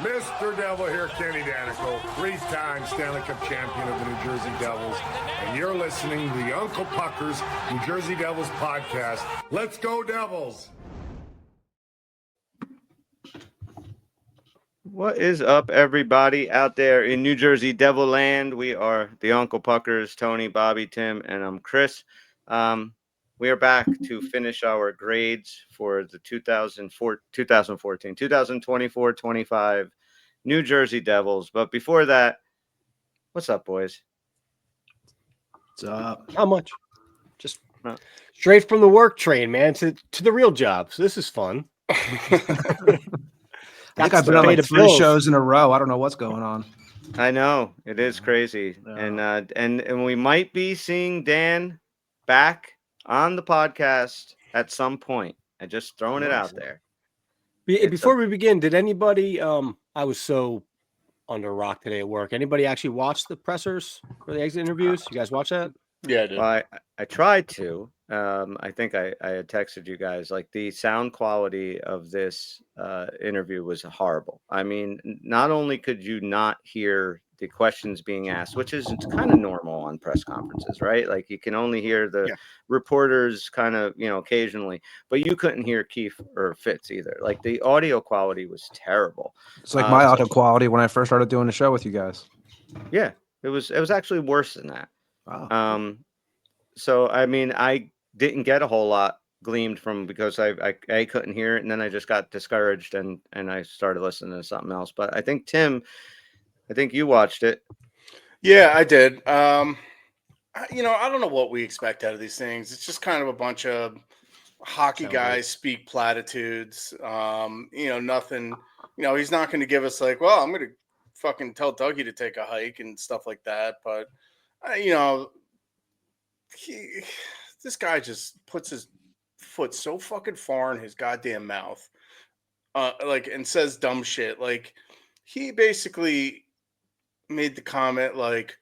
Mr. Devil here, Kenny Danico, three-time Stanley Cup champion of the New Jersey Devils, and you're listening to the Uncle Pucker's New Jersey Devils podcast. Let's go, Devils! What is up, everybody out there in New Jersey Devil land? We are the Uncle Puckers, Tony, Bobby, Tim, and I'm Chris. We are back to finish our grades for the 2024-25 New Jersey Devils. But before that, what's up, boys? What's up? How much? Just straight from the work train, man, to the real job. So this is fun. I think I've been on like 3 shows in a row. I don't know what's going on. I know it is crazy, Yeah. and we might be seeing Dan back on the podcast at some point. I just throwing it out there. Before we begin, did anybody? I was so under a rock today at work. Anybody actually watch the pressers for the exit interviews? You guys watch that? Yeah, I did. Well, I tried to. I think I had texted you guys. Like the sound quality of this interview was horrible. I mean, not only could you not hear the questions being asked, which is kind of normal on press conferences, right? Like you can only hear the reporters kind of, occasionally, but you couldn't hear Keefe or Fitz either. Like the audio quality was terrible. It's like my audio quality when I first started doing the show with you guys. Yeah, it was actually worse than that. Wow. So I mean, I didn't get a whole lot gleamed from because I couldn't hear it, and then I just got discouraged and I started listening to something else. But I think Tim, you watched it. Yeah, I did. I don't know what we expect out of these things. It's just kind of a bunch of hockey guys speak platitudes. Nothing. He's not going to give us like, well, I'm going to fucking tell Dougie to take a hike and stuff like that. But this guy just puts his foot so fucking far in his goddamn mouth, and says dumb shit. Like he basically made the comment like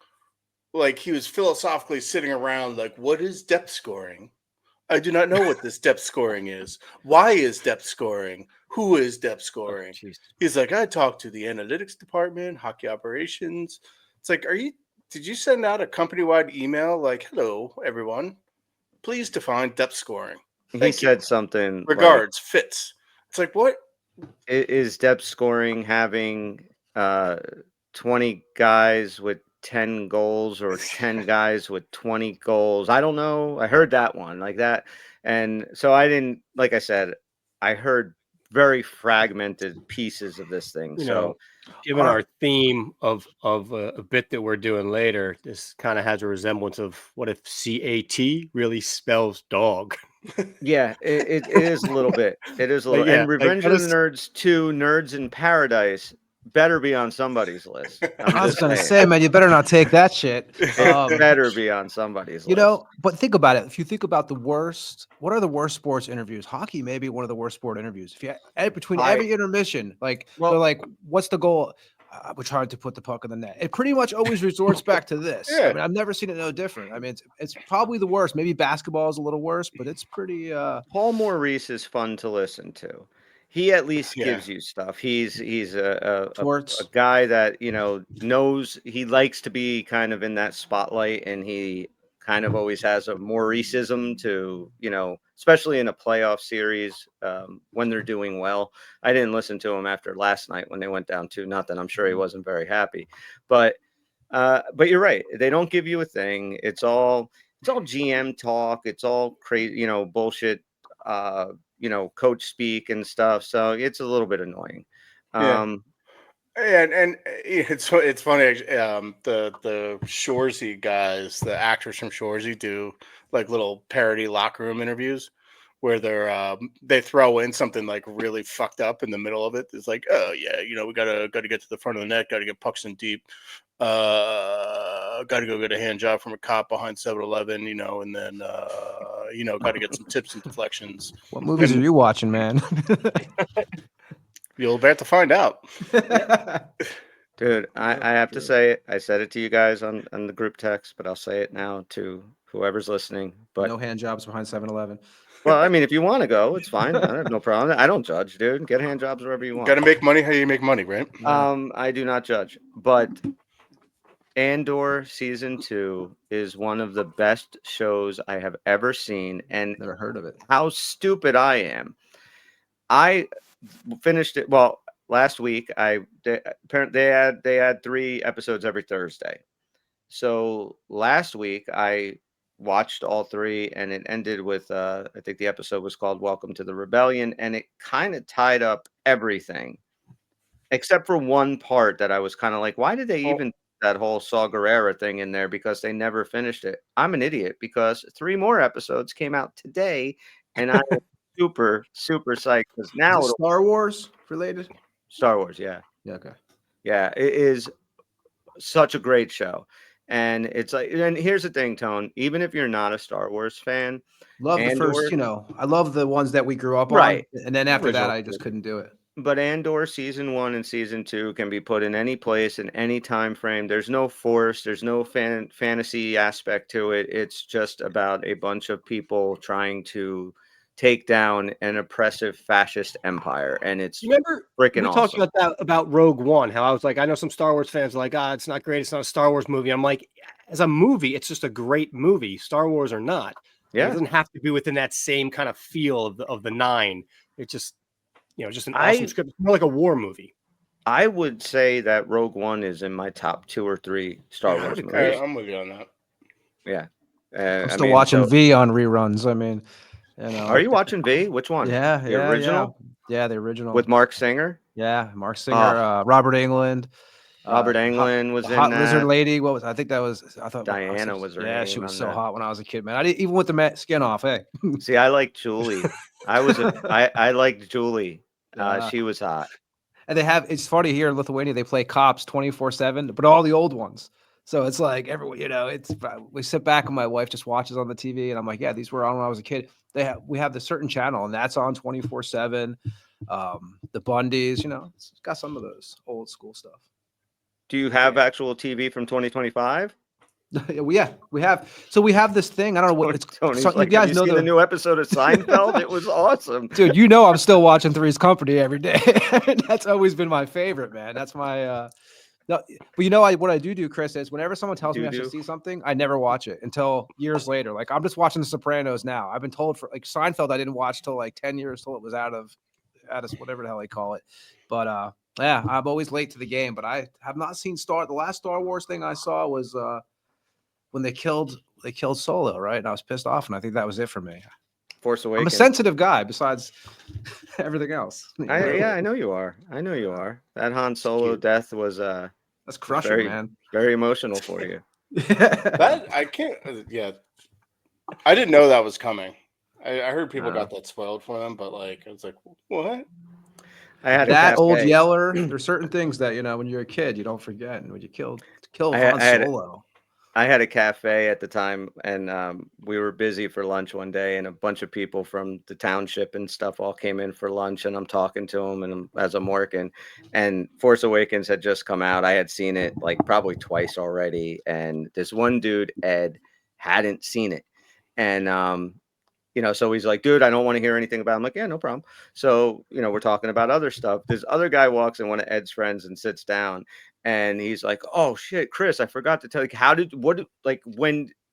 he was philosophically sitting around like, what is depth scoring? I do not know what this depth scoring is. Why is depth scoring? Who is depth scoring? Oh, he's like, I talked to the analytics department, hockey operations. It's like, did you send out a company-wide email like, hello, everyone, please define depth scoring? He said something. Regards, Fitz. It's like, what? Is depth scoring having 20 guys with 10 goals or 10 guys with 20 goals? I don't know. I heard that one like that. And so I didn't, like I said, I heard very fragmented pieces of this thing. Given our theme of a bit that we're doing later, this kind of has a resemblance of what if CAT really spells dog. Yeah, it is a little bit. It is a little. And Revenge of the Nerds 2, Nerds in Paradise better be on somebody's list. I was going to say, man, you better not take that shit. It better be on somebody's list. But think about it. If you think about the worst, what are the worst sports interviews? Hockey may be one of the worst sport interviews. If you between every intermission, they're like, what's the goal? We're trying to put the puck in the net. It pretty much always resorts back to this. Yeah. I mean, I've never seen it no different. I mean, it's probably the worst. Maybe basketball is a little worse, but it's pretty. Paul Maurice is fun to listen to. He at least gives you stuff. He's a guy that knows he likes to be kind of in that spotlight, and he kind of always has a Mauriceism to especially in a playoff series when they're doing well. I didn't listen to him after last night when they went down 2-0. I'm sure he wasn't very happy, but you're right. They don't give you a thing. It's all GM talk. It's all crazy, bullshit. Coach speak and stuff. So it's a little bit annoying. And it's funny. The Shoresy guys, the actors from Shoresy, do like little parody locker room interviews where they throw in something like really fucked up in the middle of it. It's like, oh yeah, we gotta get to the front of the net, gotta get pucks in deep, gotta go get a hand job from a cop behind 7-Eleven, and then gotta get some tips and deflections. What movies are you watching, man? You'll about to find out. Dude, I have to say it. I said it to you guys on the group text, but I'll say it now to whoever's listening. But no hand jobs behind 7-Eleven. Well, I mean, if you want to go, it's fine. I have no problem. I don't judge, dude. Get hand jobs wherever you want. Got to make money how you make money, right? I do not judge, but Andor season 2 is one of the best shows I have ever seen, and Never heard of it. how stupid I am. I finished it. Well, last week they had 3 episodes every Thursday. So last week I watched all 3, and it ended with I think the episode was called Welcome to the Rebellion, and it kind of tied up everything except for one part that I was kind of like, why did they even that whole Saw Gerrera thing in there, because they never finished it. I'm an idiot because 3 more episodes came out today, and I'm super psyched because now Is it Star Wars related. Star Wars, yeah. Okay. Yeah, it is such a great show. And it's like, and here's the thing, Tone, even if you're not a Star Wars fan, love the first, I love the ones that we grew up on, and then after that I just couldn't do it. But Andor season 1 and season 2 can be put in any place in any time frame. There's no force, there's no fantasy aspect to it. It's just about a bunch of people trying to take down an oppressive fascist empire, and it's freaking awesome. We talked about that about Rogue One, how I was like, I know some Star Wars fans are like, it's not great, it's not a Star Wars movie. I'm like, as a movie, it's just a great movie, Star Wars or not. Yeah, it doesn't have to be within that same kind of feel of the 9. It's just, just an awesome script. It's more like a war movie. I would say that Rogue One is in my top 2 or 3 Star Wars movies. I'm with you on that. Yeah, I'm still watching V on reruns. I mean. Are you watching V? Which one? Yeah, the original. Yeah, the original with Mark Singer. Yeah, Mark Singer, Robert Englund. Robert Englund was in Hot that. Lizard Lady. What was? I think that was. I thought Diana was her name. Yeah, she was so hot when I was a kid, man. I didn't even with the skin off. Hey. See, I like Julie. I liked Julie. She was hot. And it's funny here in Lithuania. They play cops 24/7, but all the old ones. So it's like everyone, we sit back and my wife just watches on the TV, and I'm like, yeah, these were on when I was a kid. We have the certain channel, and that's on 24/7. The Bundys, it's got some of those old school stuff. Do you have actual TV from 2025? Yeah, we have. So we have this thing. I don't know what it's. Tony's like, you guys know the new episode of Seinfeld? It was awesome, dude. I'm still watching Three's Company every day. That's always been my favorite, man. That's my. No, but what I do, Chris, is whenever someone tells me I should see something, I never watch it until years later. Like I'm just watching The Sopranos now. I've been told for like Seinfeld, I didn't watch till like 10 years till it was out of whatever the hell they call it. But yeah, I'm always late to the game. But I have not seen the last Star Wars thing I saw was when they killed Solo, right? And I was pissed off, and I think that was it for me. Force Awakens. I'm a sensitive guy besides everything else. I know you are. That Han Solo death was that's crushing, man. Very emotional for you. That I can't. Yeah, I didn't know that was coming. I heard people got that spoiled for them, but like I was like, what? I had that old Yeller. There's certain things that when you're a kid you don't forget, and when you kill Han Solo. I had a cafe at the time, and we were busy for lunch one day, and a bunch of people from the township and stuff all came in for lunch, and I'm talking to them, and as I'm working, and Force Awakens had just come out. I had seen it like probably twice already, and this one dude, Ed, hadn't seen it, and so he's like, dude, I don't want to hear anything about it. I'm like, yeah, no problem. So, we're talking about other stuff. This other guy walks in, one of Ed's friends, and sits down. And he's like, oh shit, Chris, I forgot to tell you,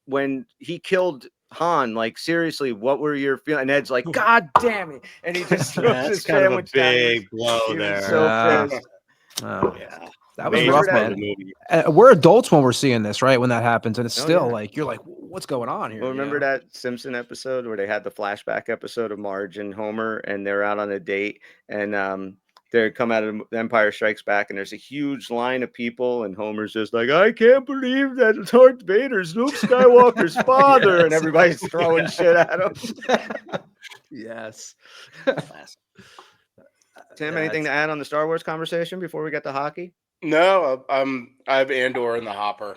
when he killed Han, like seriously, what were your feelings? And Ed's like, God damn it. And he just throws his sandwich down. Big blow there. So pissed. Oh yeah. That was rough, man. We're adults when we're seeing this, right? When that happens, and it's still like you're like, what's going on here? Well, remember that Simpson episode where they had the flashback episode of Marge and Homer, and they're out on a date, and they come out of Empire Strikes Back, and there's a huge line of people, and Homer's just like, I can't believe that Darth Vader's Luke Skywalker's father, and everybody's throwing shit at him. Yes. Tim, anything to add on the Star Wars conversation before we get to hockey? No, I have Andor in the hopper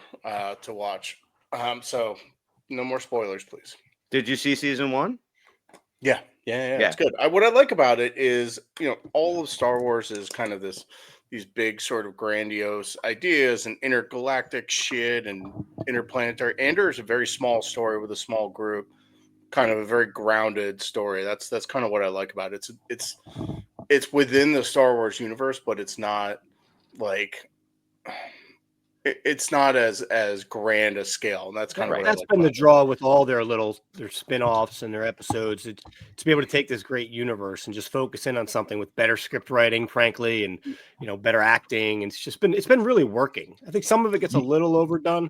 to watch. So no more spoilers, please. Did you see season 1? Yeah, it's good. What I like about it is, all of Star Wars is kind of this these big sort of grandiose ideas and intergalactic shit and interplanetary. Andor is a very small story with a small group, kind of a very grounded story. That's kind of what I like about it. It's within the Star Wars universe, but it's not like it's not as grand a scale, and that's kind of what that's I like been the about draw with all their spin-offs and their episodes. To be able to take this great universe and just focus in on something with better script writing, frankly, and better acting. And it's been really working. I think some of it gets a little overdone,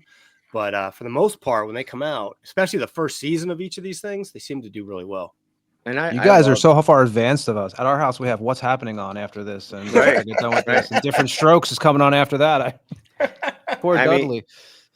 but for the most part, when they come out, especially the first season of each of these things, they seem to do really well. And you guys are so far advanced of us. At our house, we have What's Happening on after this, and I get done with this. And Different Strokes is coming on after that. Poor Dudley.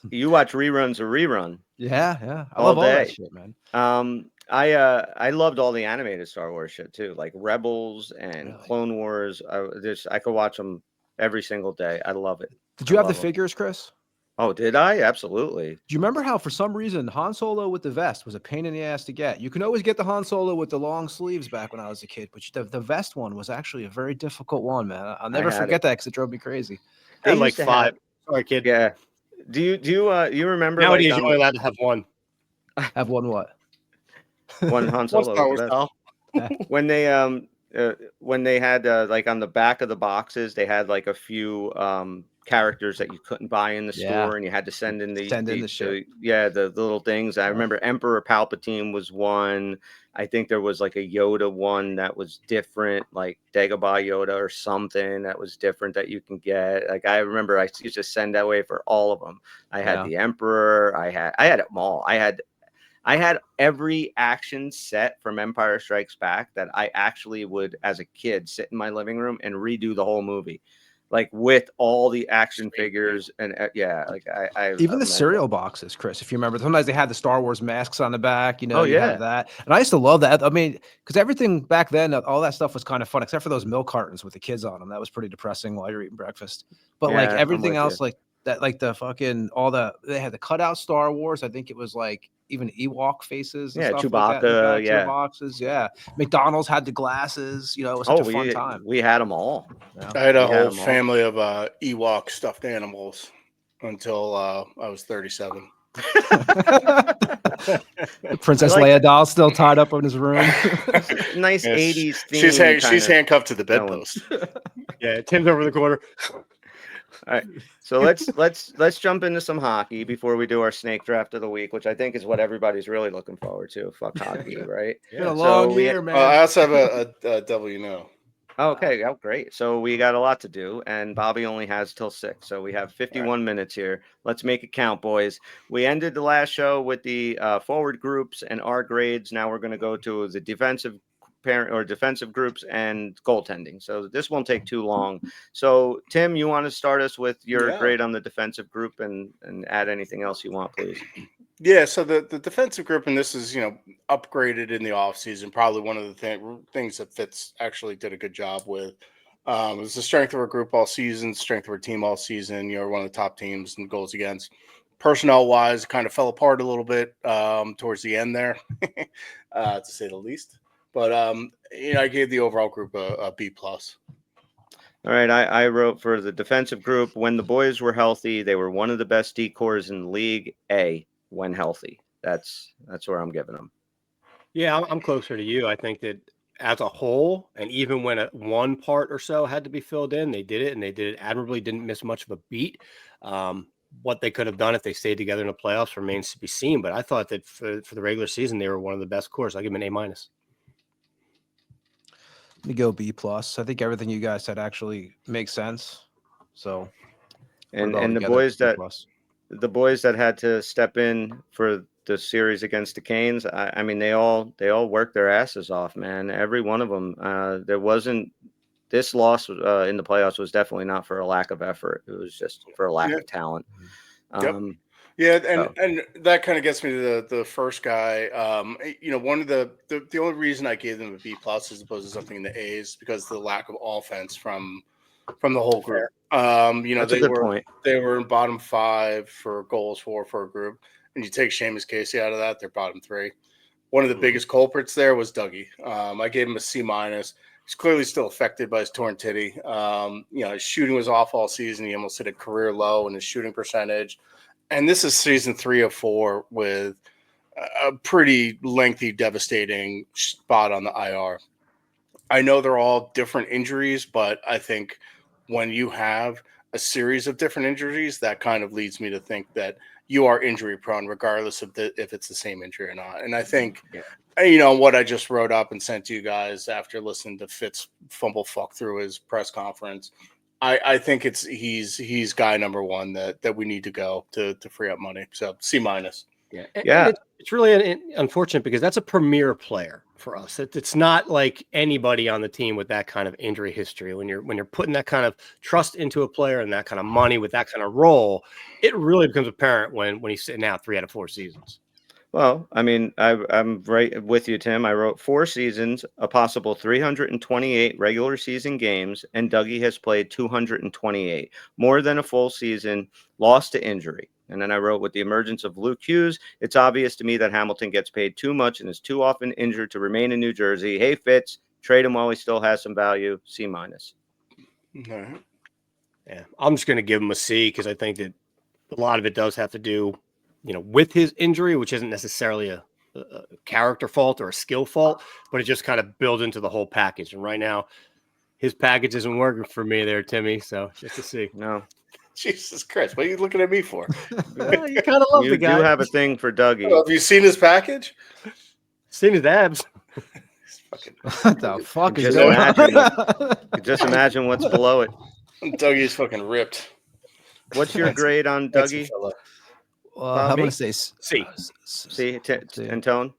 You watch reruns of Rerun. Yeah. I love all that shit, man. I loved all the animated Star Wars shit too, like Rebels and Clone Wars. I could watch them every single day. I love it. Did you have the figures, Chris? Oh, did I? Absolutely. Do you remember how, for some reason, Han Solo with the vest was a pain in the ass to get? You can always get the Han Solo with the long sleeves back when I was a kid, but the vest one was actually a very difficult one, man. I'll never forget that because it drove me crazy. I had like 5. Sorry, kid. Yeah. Do you remember? Nowadays, you're only allowed to have one. Have one what? One Han Solo. When they had like on the back of the boxes, they had like a few characters that you couldn't buy in the store, and you had to send in the little things. I remember Emperor Palpatine was one. I think there was like a Yoda one that was different, like Dagobah Yoda or something that was different that you can get. Like I remember I used to send that way for all of them. I had the Emperor. I had them all. I had every action set from Empire Strikes Back that I actually would, as a kid, sit in my living room and redo the whole movie, like with all the action figures and I even the cereal boxes, Chris. If you remember, sometimes they had the Star Wars masks on the back. You had that, and I used to love that. I mean, because everything back then, all that stuff was kind of fun, except for those milk cartons with the kids on them. That was pretty depressing while you're eating breakfast. But like everything else, like that, like the fucking they had the cutout Star Wars. I think it was like even Ewok faces. And stuff Chewbacca. Like that, boxes. Yeah, McDonald's had the glasses. It was such a fun time. We had them all. I had a whole family of Ewok stuffed animals until I was 37. Princess Leia doll still tied up in his room. Nice 80s theme. She's handcuffed to the bedpost. Yeah, Tim's over the corner. All right, so let's jump into some hockey before we do our snake draft of the week, which I think is what everybody's really looking forward to. Fuck hockey, right? It's been a long year, man. I also have a W no. Okay, great. So we got a lot to do, and Bobby only has till 6, so we have 51 minutes here. Let's make it count, boys. We ended the last show with the forward groups and our grades. Now we're going to go to the defensive groups and goaltending. So this won't take too long. So Tim, you want to start us with your grade on the defensive group and add anything else you want, please? Yeah, so the defensive group, and this is, upgraded in the offseason, probably one of the things that Fitz actually did a good job with. It was the strength of our group all season, strength of our team all season. We're one of the top teams in goals against. Personnel-wise, kind of fell apart a little bit towards the end there, to say the least. But, I gave the overall group a B+. All right, I wrote for the defensive group, when the boys were healthy, they were one of the best D-cores in the league, A, when healthy. That's where I'm giving them. Yeah, I'm closer to you. I think that as a whole, and even when one part or so had to be filled in, they did it, and they did it admirably, didn't miss much of a beat. What they could have done if they stayed together in the playoffs remains to be seen, but I thought that for the regular season, they were one of the best cores. I'll give them an A-. Let me go B+. I think everything you guys said actually makes sense. So, and the boys that had to step in for the series against the Canes, I mean, they all worked their asses off, man. Every one of them. This loss in the playoffs was definitely not for a lack of effort. It was just for a lack of talent. And that kind of gets me to the first guy. One of the only reason I gave them a B+ as opposed to something in the A's because of the lack of offense from the whole group. That's a good point. They were in bottom 5 for goals for a group, and you take Seamus Casey out of that, they're bottom 3. One of the biggest culprits there was Dougie. I gave him a C-, He's clearly still affected by his torn titty. His shooting was off all season. He almost hit a career low in his shooting percentage. And this is season 3 of 4 with a pretty lengthy, devastating spot on the IR. I know they're all different injuries, but I think when you have a series of different injuries, that kind of leads me to think that you are injury prone, regardless of if it's the same injury or not. And I think, what I just wrote up and sent to you guys after listening to Fitz fumble fuck through his press conference, I think he's guy number 1 that we need to go to free up money. So C-. Yeah. And it's really unfortunate because that's a premier player for us. It's not like anybody on the team with that kind of injury history. When you're putting that kind of trust into a player and that kind of money with that kind of role, it really becomes apparent when he's sitting out 3 out of 4 seasons. Well, I mean, I'm right with you, Tim. I wrote 4 seasons, a possible 328 regular season games, and Dougie has played 228, more than a full season, lost to injury. And then I wrote, with the emergence of Luke Hughes, it's obvious to me that Hamilton gets paid too much and is too often injured to remain in New Jersey. Hey, Fitz, trade him while he still has some value. C-. All right. Yeah, I'm just going to give him a C because I think that a lot of it does have to do, with his injury, which isn't necessarily a character fault or a skill fault, but it just kind of builds into the whole package. And right now, his package isn't working for me there, Timmy. So just to see. No. Jesus Christ, what are you looking at me for? Well, you kind of love the guy. You do have a thing for Dougie. Have you seen his package? Seen his abs. What the fuck is going on? Just imagine what's below it. Dougie's fucking ripped. What's your grade on Dougie? I'm going to say C. C. And Tone?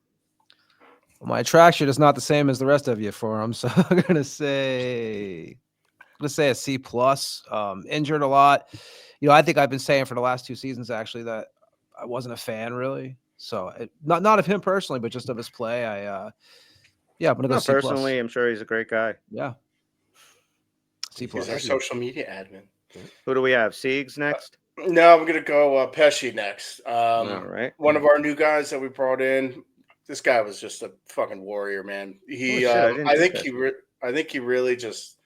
Well, my attraction is not the same as the rest of you for him, so I'm going to say a C+. Injured a lot. I think I've been saying for the last 2 seasons actually that I wasn't a fan really. So not of him personally, but just of his play. I'm going to go C+. Personally, I'm sure he's a great guy. Yeah. C+. He's our social media admin. Who do we have? Siegs next? No, I'm going to go Pesci next. All right. One of our new guys that we brought in. This guy was just a fucking warrior, man. I think he really just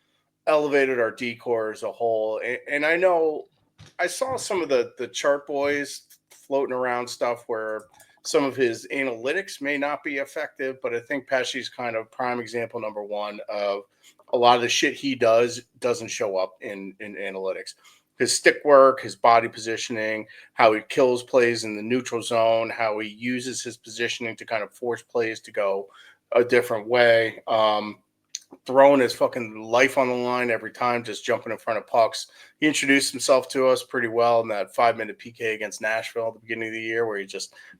elevated our decor as a whole. And I know I saw some of the chart boys floating around stuff where some of his analytics may not be effective, but I think Pesci's kind of prime example number 1 of a lot of the shit he doesn't show up in analytics. His stick work, his body positioning, how he kills plays in the neutral zone, how he uses his positioning to kind of force plays to go a different way. Throwing his fucking life on the line every time, just jumping in front of pucks. He introduced himself to us pretty well in that 5-minute PK against Nashville at the beginning of the year, where he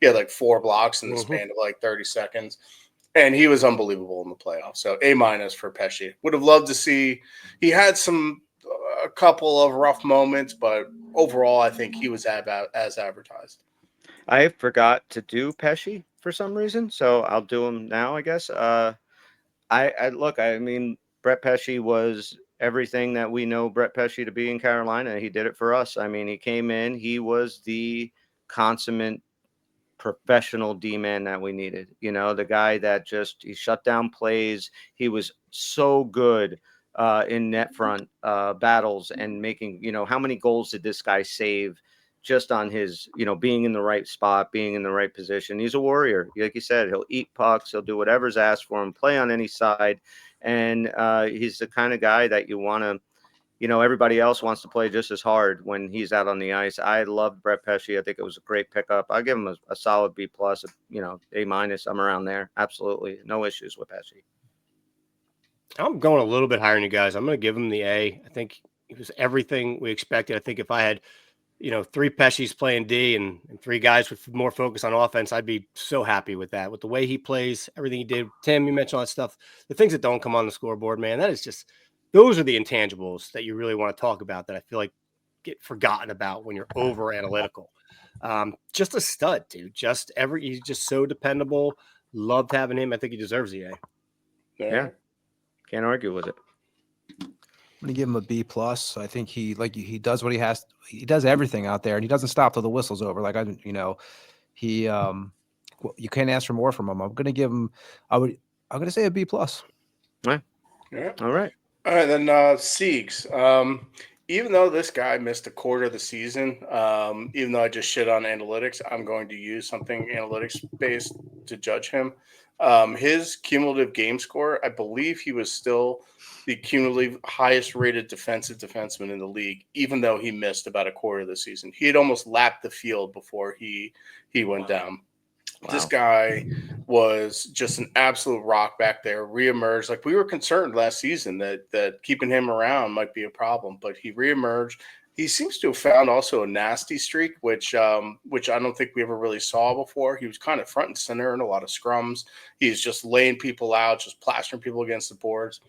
had like 4 blocks in the span of like 30 seconds. And he was unbelievable in the playoffs. So A- for Pesci. Would have loved to see. He had a couple of rough moments, but overall, I think he was as advertised. I forgot to do Pesci for some reason, so I'll do him now, I guess. I mean, Brett Pesci was everything that we know Brett Pesci to be in Carolina. He did it for us. I mean, he came in, he was the consummate professional D-man that we needed. The guy that he shut down plays. He was so good in net front battles and making, how many goals did this guy save just on his, being in the right spot, being in the right position. He's a warrior. Like you said, he'll eat pucks. He'll do whatever's asked for him, play on any side. And he's the kind of guy that you want to, everybody else wants to play just as hard when he's out on the ice. I love Brett Pesci. I think it was a great pickup. I'll give him a solid B+, A-. I'm around there. Absolutely. No issues with Pesci. I'm going a little bit higher than you guys. I'm going to give him the A. I think it was everything we expected. I think if I had, 3 Pesci's playing D and 3 guys with more focus on offense, I'd be so happy with that. With the way he plays, everything he did. Tim, you mentioned all that stuff. The things that don't come on the scoreboard, man, that is just, those are the intangibles that you really want to talk about that I feel like get forgotten about when you're over analytical. Just a stud, dude. He's just so dependable. Loved having him. I think he deserves the A. Yeah. Can't argue with it. I'm gonna give him a B+. I think he does what he has. He does everything out there, and he doesn't stop till the whistle's over. You can't ask for more from him. I'm gonna give him. I'm gonna say a B+. Right. Yeah. All right. All right, then Siegs. Even though this guy missed a quarter of the season, even though I just shit on analytics, I'm going to use something analytics based to judge him. His cumulative game score, I believe he was still the cumulative highest rated defensive defenseman in the league, even though he missed about a quarter of the season. He had almost lapped the field before he went down. Wow. This guy was just an absolute rock back there, reemerged. Like, we were concerned last season that keeping him around might be a problem, but he reemerged. He seems to have found also a nasty streak, which I don't think we ever really saw before. He was kind of front and center in a lot of scrums. He's just laying people out, just plastering people against the boards.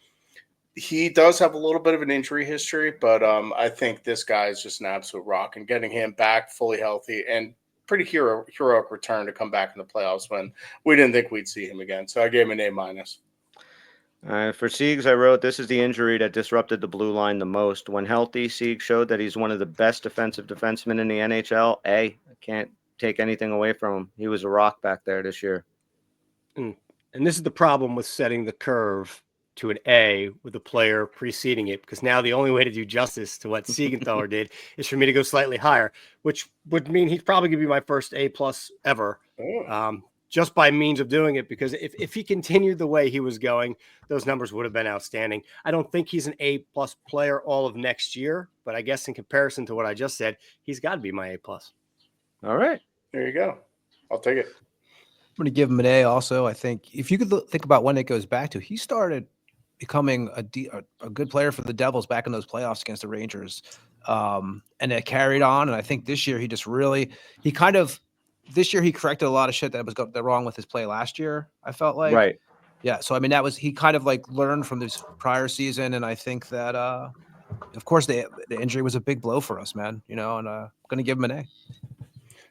He does have a little bit of an injury history, but I think this guy is just an absolute rock, and getting him back fully healthy and pretty heroic return to come back in the playoffs when we didn't think we'd see him again. So I gave him an A-. For Siegs, I wrote, this is the injury that disrupted the blue line the most. When healthy, Siegs showed that he's one of the best defensive defensemen in the NHL. I can't take anything away from him. He was a rock back there this year. And this is the problem with setting the curve to an A with a player preceding it, because now the only way to do justice to what Siegenthaler did is for me to go slightly higher, which would mean he's probably going to be my first A+ ever, just by means of doing it, because if he continued the way he was going, those numbers would have been outstanding. I don't think he's an A+ player all of next year, but I guess in comparison to what I just said, he's got to be my A+. All right. There you go. I'll take it. I'm going to give him an A also. I think if you could think about when it goes back to, he started becoming a good player for the Devils back in those playoffs against the Rangers. And it carried on. And I think this year he corrected a lot of shit that was wrong with his play last year. I felt like, right. Yeah. So, I mean, he kind of like learned from this prior season. And I think that, of course the injury was a big blow for us, man, and I'm going to give him an A.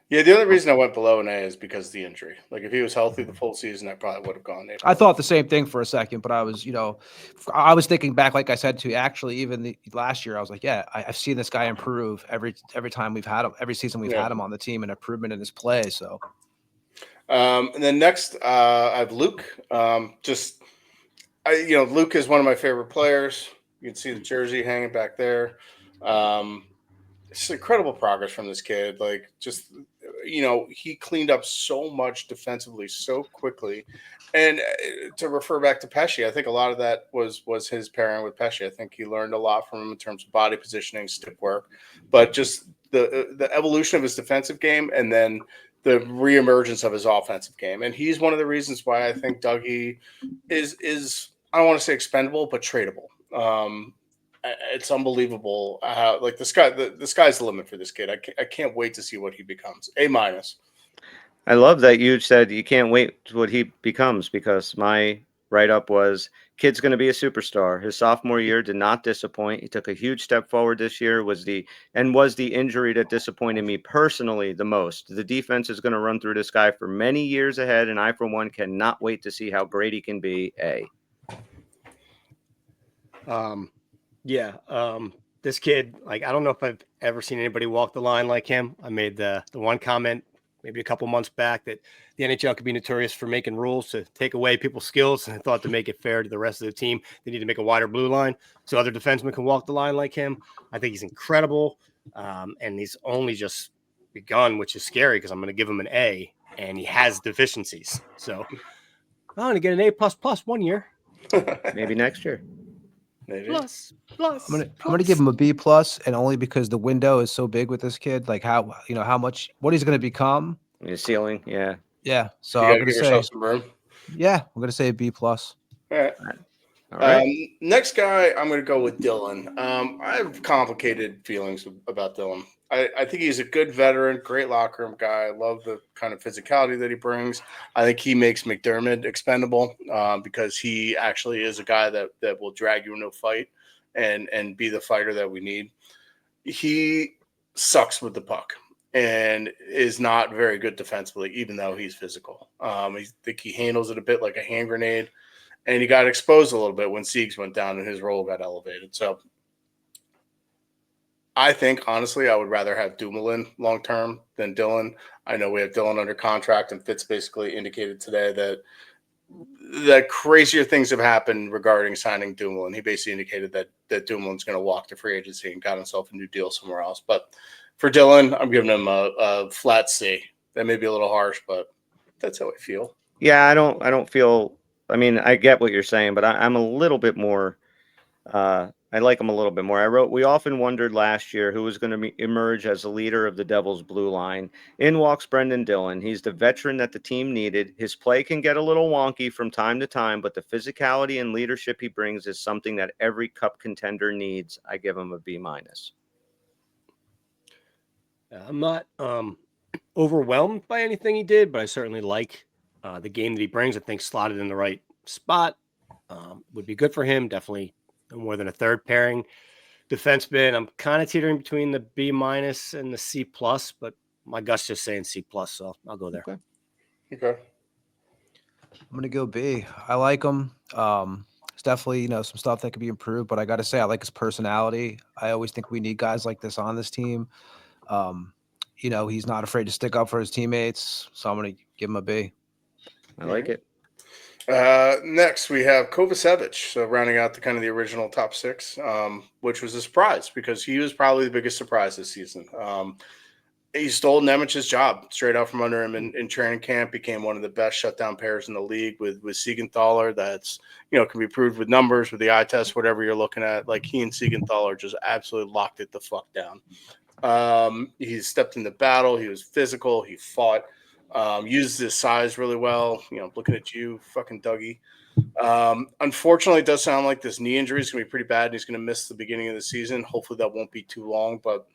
Yeah, the only reason I went below an A is because of the injury. Like, if he was healthy the full season, I probably would have gone A. I thought the same thing for a second, but I was thinking back, like I said, to actually even last year, I was like, yeah, I've seen this guy improve every time we've had him, every season we've had him on the team, and improvement in his play. So, and then next, I have Luke. Luke is one of my favorite players. You can see the jersey hanging back there. It's incredible progress from this kid. Like, just, he cleaned up so much defensively so quickly. And to refer back to Pesce, I think a lot of that was his pairing with Pesce. I think he learned a lot from him in terms of body positioning, stick work, but just the evolution of his defensive game, and then the reemergence of his offensive game. And he's one of the reasons why I think Dougie is I don't want to say expendable, but tradable. It's unbelievable how, like, the sky's the limit for this kid. I can't wait to see what he becomes. A-. I love that you said you can't wait to what he becomes, because my write-up was, kid's going to be a superstar. His sophomore year did not disappoint. He took a huge step forward this year. Was the injury that disappointed me personally the most. The defense is going to run through this guy for many years ahead, and I, for one, cannot wait to see how great he can be. This kid, like, I don't know if I've ever seen anybody walk the line like him. I made the one comment maybe a couple months back that the NHL could be notorious for making rules to take away people's skills. And I thought, to make it fair to the rest of the team, they need to make a wider blue line so other defensemen can walk the line like him. I think he's incredible. And he's only just begun, which is scary, because I'm going to give him an A, and he has deficiencies. So I'm going to get an A++ 1 year. Maybe next year. Maybe. Plus. I'm gonna give him a B+, and only because the window is so big with this kid. Like, what he's going to become. His ceiling, yeah. So you I'm going to say some room. Yeah, I'm going to say a B+. All right. All right. Next guy, I'm going to go with Dylan. I have complicated feelings about Dylan. I think he's a good veteran, great locker room guy. I love the kind of physicality that he brings. I think he makes McDermott expendable because he actually is a guy that will drag you into a fight and be the fighter that we need. He sucks with the puck and is not very good defensively, even though he's physical. I think he handles it a bit like a hand grenade, and he got exposed a little bit when Siegs went down and his role got elevated. So I think, honestly, I would rather have Dumoulin long-term than Dylan. I know we have Dylan under contract, and Fitz basically indicated today that that crazier things have happened regarding signing Dumoulin. He basically indicated that Dumoulin's going to walk to free agency and got himself a new deal somewhere else. But for Dylan, I'm giving him a flat C. That may be a little harsh, but that's how I feel. Yeah, I don't feel. I mean, I get what you're saying, but I'm a little bit more. I like him a little bit more. I wrote, we often wondered last year who was going to emerge as the leader of the Devils' blue line. In walks Brendan Dillon. He's the veteran that the team needed. His play can get a little wonky from time to time, but the physicality and leadership he brings is something that every cup contender needs. I give him a B-. I'm not overwhelmed by anything he did, but I certainly like the game that he brings. I think slotted in the right spot would be good for him. Definitely no more than a third pairing defenseman. I'm kind of teetering between the B- and the C+, but my gut's just saying C+, so I'll go there. Okay. I'm gonna go B. I like him. It's definitely, some stuff that could be improved, but I gotta say I like his personality. I always think we need guys like this on this team. He's not afraid to stick up for his teammates, so I'm gonna give him a B. I like it. Next, we have Kovacevic, so rounding out the original top six, which was a surprise because he was probably the biggest surprise this season. He stole Nemich's job straight out from under him in training camp, became one of the best shutdown pairs in the league with Siegenthaler. That's, can be proved with numbers, with the eye test, whatever you're looking at. Like, he and Siegenthaler just absolutely locked it the fuck down. He stepped into battle. He was physical. He fought. Used his size really well. Looking at you, fucking Dougie. Unfortunately, it does sound like this knee injury is going to be pretty bad, and he's going to miss the beginning of the season. Hopefully, that won't be too long, but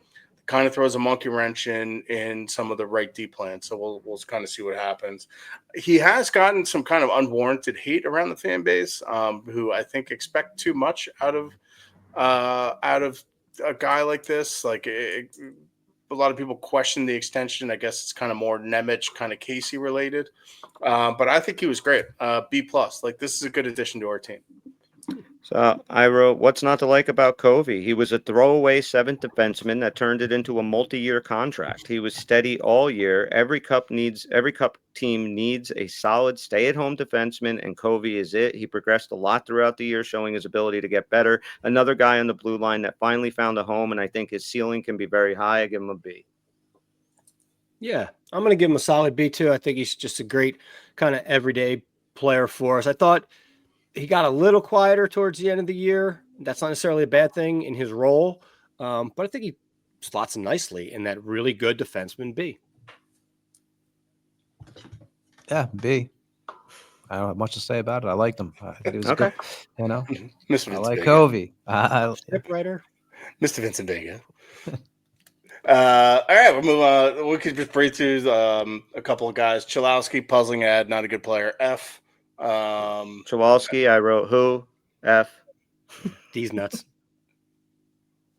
kind of throws a monkey wrench in some of the right D plans. So we'll kind of see what happens. He has gotten some kind of unwarranted hate around the fan base, who I think expect too much out of a guy like this. Like, a lot of people question the extension. I guess it's kind of more Nemec, kind of Casey related. But I think he was great. B+. Like, this is a good addition to our team. So I wrote, what's not to like about Covey? He was a throwaway seventh defenseman that turned it into a multi-year contract. He was steady all year. Every cup team needs a solid stay-at-home defenseman, and Covey is it. He progressed a lot throughout the year, showing his ability to get better. Another guy on the blue line that finally found a home, and I think his ceiling can be very high. I give him a B. Yeah, I'm going to give him a solid B too. I think he's just a great kind of everyday player for us. I thought he got a little quieter towards the end of the year. That's not necessarily a bad thing in his role, but I think he slots him nicely in that really good defenseman B. Yeah, B. I don't have much to say about it. I liked him. I think it was okay. Good. Mr. I like Covey. Scriptwriter, Mr. Vincent Vega. All right, we'll move on. We could just breathe through a couple of guys. Chalowski, puzzling ad, not a good player. F. Chawalski, I wrote who? F. These nuts.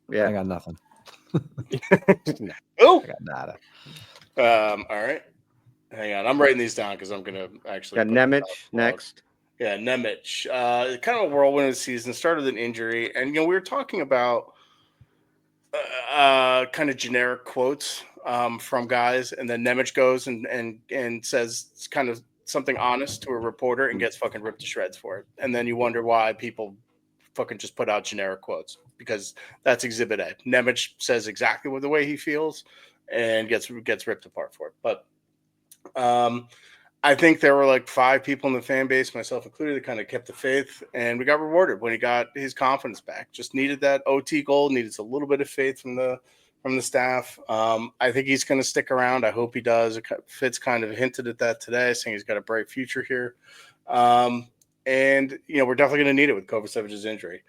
Yeah, I got nothing. Oh, I got nada. All right. Hang on, I'm writing these down because I'm gonna actually. Got Nemec next. Yeah, Nemec. Kind of a whirlwind of the season. Started with an injury, and we were talking about kind of generic quotes from guys, and then Nemec goes and says kind of something honest to a reporter and gets fucking ripped to shreds for it, and then you wonder why people fucking just put out generic quotes, because that's Exhibit A. Nemec says exactly what the way he feels and gets ripped apart for it, but. I think there were like 5 people in the fan base, myself included, that kind of kept the faith, and we got rewarded when he got his confidence back. Just needed that OT goal, needed a little bit of faith from the staff. I think he's going to stick around. I hope he does. Fitz kind of hinted at that today, saying he's got a bright future here. And we're definitely going to need it with Kovacevic's injury.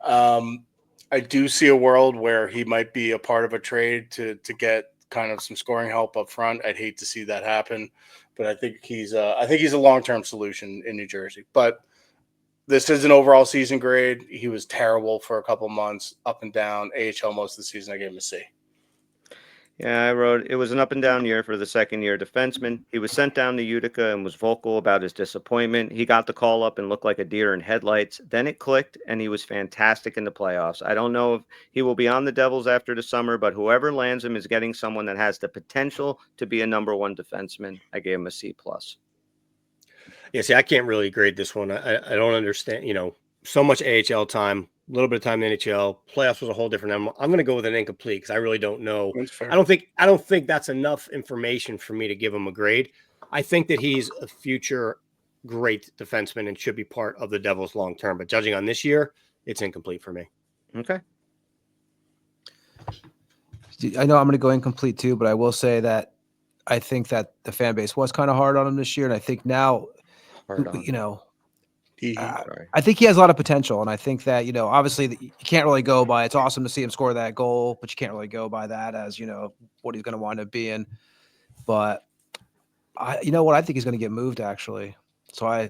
I do see a world where he might be a part of a trade to get kind of some scoring help up front. I'd hate to see that happen, but I think he's a long-term solution in New Jersey. But this is an overall season grade. He was terrible for a couple months, up and down. AHL most of the season, I gave him a C. Yeah, I wrote, it was an up and down year for the second-year defenseman. He was sent down to Utica and was vocal about his disappointment. He got the call up and looked like a deer in headlights. Then it clicked, and he was fantastic in the playoffs. I don't know if he will be on the Devils after the summer, but whoever lands him is getting someone that has the potential to be a number 1 defenseman. I gave him a C+. Yeah, see, I can't really grade this one. I don't understand, so much AHL time, a little bit of time in the NHL. Playoffs was a whole different animal. I'm going to go with an incomplete because I really don't know. That's fair. I don't think that's enough information for me to give him a grade. I think that he's a future great defenseman and should be part of the Devils long term. But judging on this year, it's incomplete for me. Okay. I know I'm going to go incomplete too, but I will say that I think that the fan base was kind of hard on him this year, and I think now, I think he has a lot of potential, and I think that obviously you can't really go by. It's awesome to see him score that goal, but you can't really go by that as what he's going to wind up being. But I think he's going to get moved actually. So I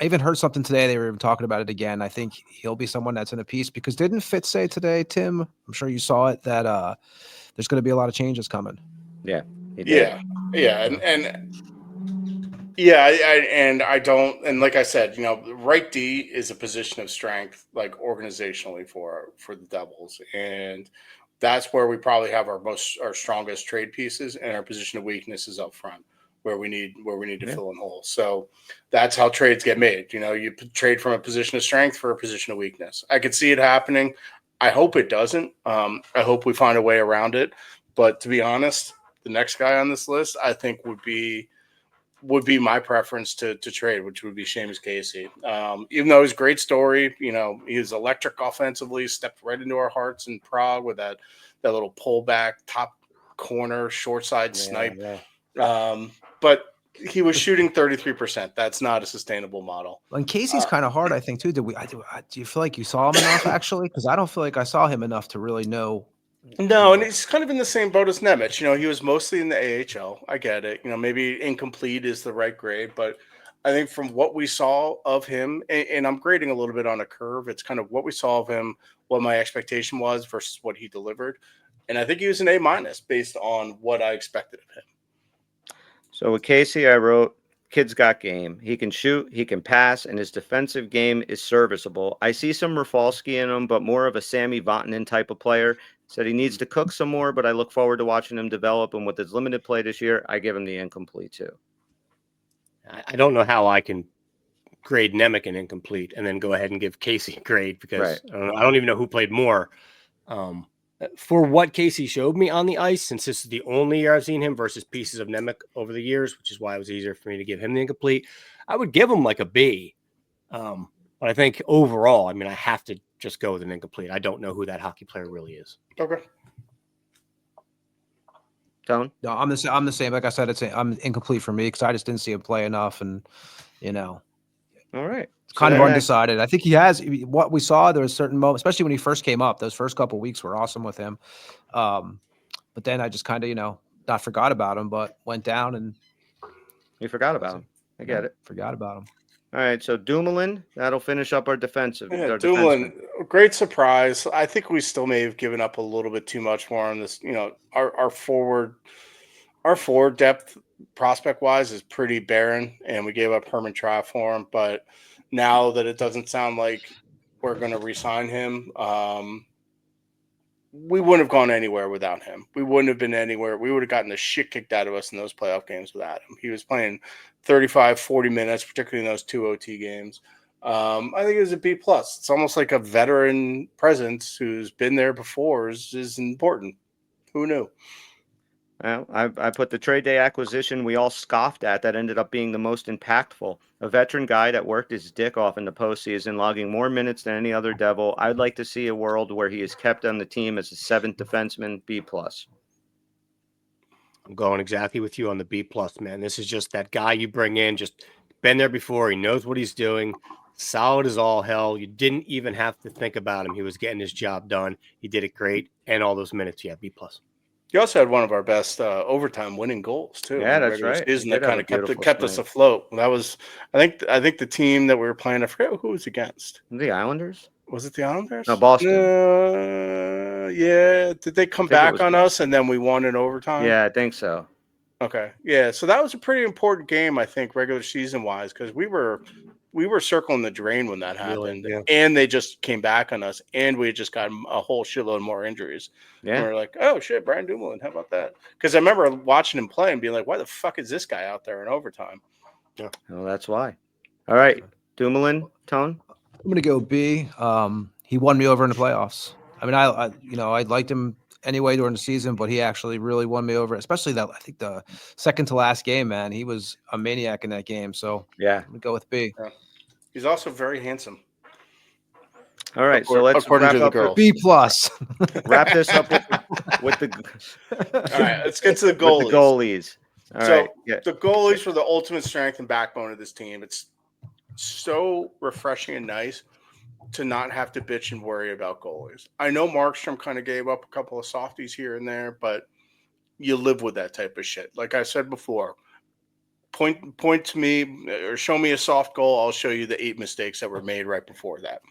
even heard something today. They were even talking about it again. I think he'll be someone that's in a piece because didn't Fitz say today, Tim? I'm sure you saw it that there's going to be a lot of changes coming. Yeah. Yeah. I don't, and like I said, right D is a position of strength, like organizationally for the Devils, and that's where we probably have our strongest trade pieces, and our position of weakness is up front, where we need to fill in holes. So that's how trades get made. You trade from a position of strength for a position of weakness. I could see it happening. I hope it doesn't. I hope we find a way around it. But to be honest, the next guy on this list, I think would be my preference to trade, which would be Seamus Casey. Even though his great story, he was electric offensively, stepped right into our hearts in Prague with that little pullback, top corner, short side snipe. Yeah. But he was shooting 33%. That's not a sustainable model. And Casey's kind of hard, I think, too. Do you feel like you saw him enough, actually? Because I don't feel like I saw him enough to really know. No, and he's kind of in the same boat as Nemec. He was mostly in the AHL. I get it. Maybe incomplete is the right grade, but I think from what we saw of him, and I'm grading a little bit on a curve, it's kind of what we saw of him, what my expectation was versus what he delivered. And I think he was an A- based on what I expected of him. So with Casey, I wrote, kid's got game. He can shoot, he can pass, and his defensive game is serviceable. I see some Rafalski in him, but more of a Sammy Vatanen type of player. Said he needs to cook some more, but I look forward to watching him develop. And with his limited play this year, I give him the incomplete too. I don't know how I can grade Nemec an incomplete and then go ahead and give Casey a grade because I don't even know who played more. For what Casey showed me on the ice, since this is the only year I've seen him versus pieces of Nemec over the years, which is why it was easier for me to give him the incomplete, I would give him like a B. But I think overall, I have to just go with an incomplete. I don't know who that hockey player really is. Okay. Tone? No, I'm the same. Like I said, I'm incomplete for me because I just didn't see him play enough, and All right. It's kind of undecided. I think he has what we saw. There was certain moments, especially when he first came up. Those first couple of weeks were awesome with him, but then I just kind of not forgot about him, but went down and you forgot about him. I get it. Forgot about him. All right, so Dumoulin, that'll finish up our defensive. Yeah, Dumoulin, great surprise. I think we still may have given up a little bit too much more on this. Our forward depth prospect wise is pretty barren, and we gave up Herman Trapp for him. But now that it doesn't sound like we're going to re-sign him, we wouldn't have gone anywhere without him. We wouldn't have been anywhere. We would have gotten the shit kicked out of us in those playoff games without him. He was playing 35, 40 minutes, particularly in those 2 OT games. I think it was a B+. It's almost like a veteran presence who's been there before is important. Who knew? Well, I put the trade day acquisition we all scoffed at that ended up being the most impactful. A veteran guy that worked his dick off in the postseason, logging more minutes than any other Devil. I'd like to see a world where he is kept on the team as a 7th defenseman, B+. I'm going exactly with you on the B+, man. This is just that guy you bring in, just been there before. He knows what he's doing. Solid as all hell. You didn't even have to think about him. He was getting his job done. He did it great. And all those minutes, yeah, B+. He also had one of our best overtime winning goals too. Yeah, that's right. Season that kind of kept us afloat. That was, I think the team that we were playing. I forget who it was against. The Islanders. Was it the Islanders? No, Boston. Yeah. Did they come back on us and then we won in overtime? Yeah, I think so. Okay. Yeah. So that was a pretty important game, I think, regular season wise, because we were circling the drain when that happened, and they just came back on us, and we had just gotten a whole shitload more injuries. Yeah, and we were like, oh shit, Brian Dumoulin, how about that? Because I remember watching him play and being like, why the fuck is this guy out there in overtime? Yeah. Well, that's why. All right, Dumoulin, Tone. I'm gonna go B. He won me over in the playoffs. I mean, I liked him anyway during the season, but he actually really won me over, especially I think the second to last game, man. He was a maniac in that game. So yeah, I'm gonna go with B. Yeah. He's also very handsome. All right, so let's wrap up with B plus. Wrap this up with the. All right, let's get to the goalies. All right, the goalies were the ultimate strength and backbone of this team. It's so refreshing and nice to not have to bitch and worry about goalies. I know Markstrom kind of gave up a couple of softies here and there, but you live with that type of shit. Like I said before, point to me or show me a soft goal. I'll show you the 8 mistakes that were made right before that.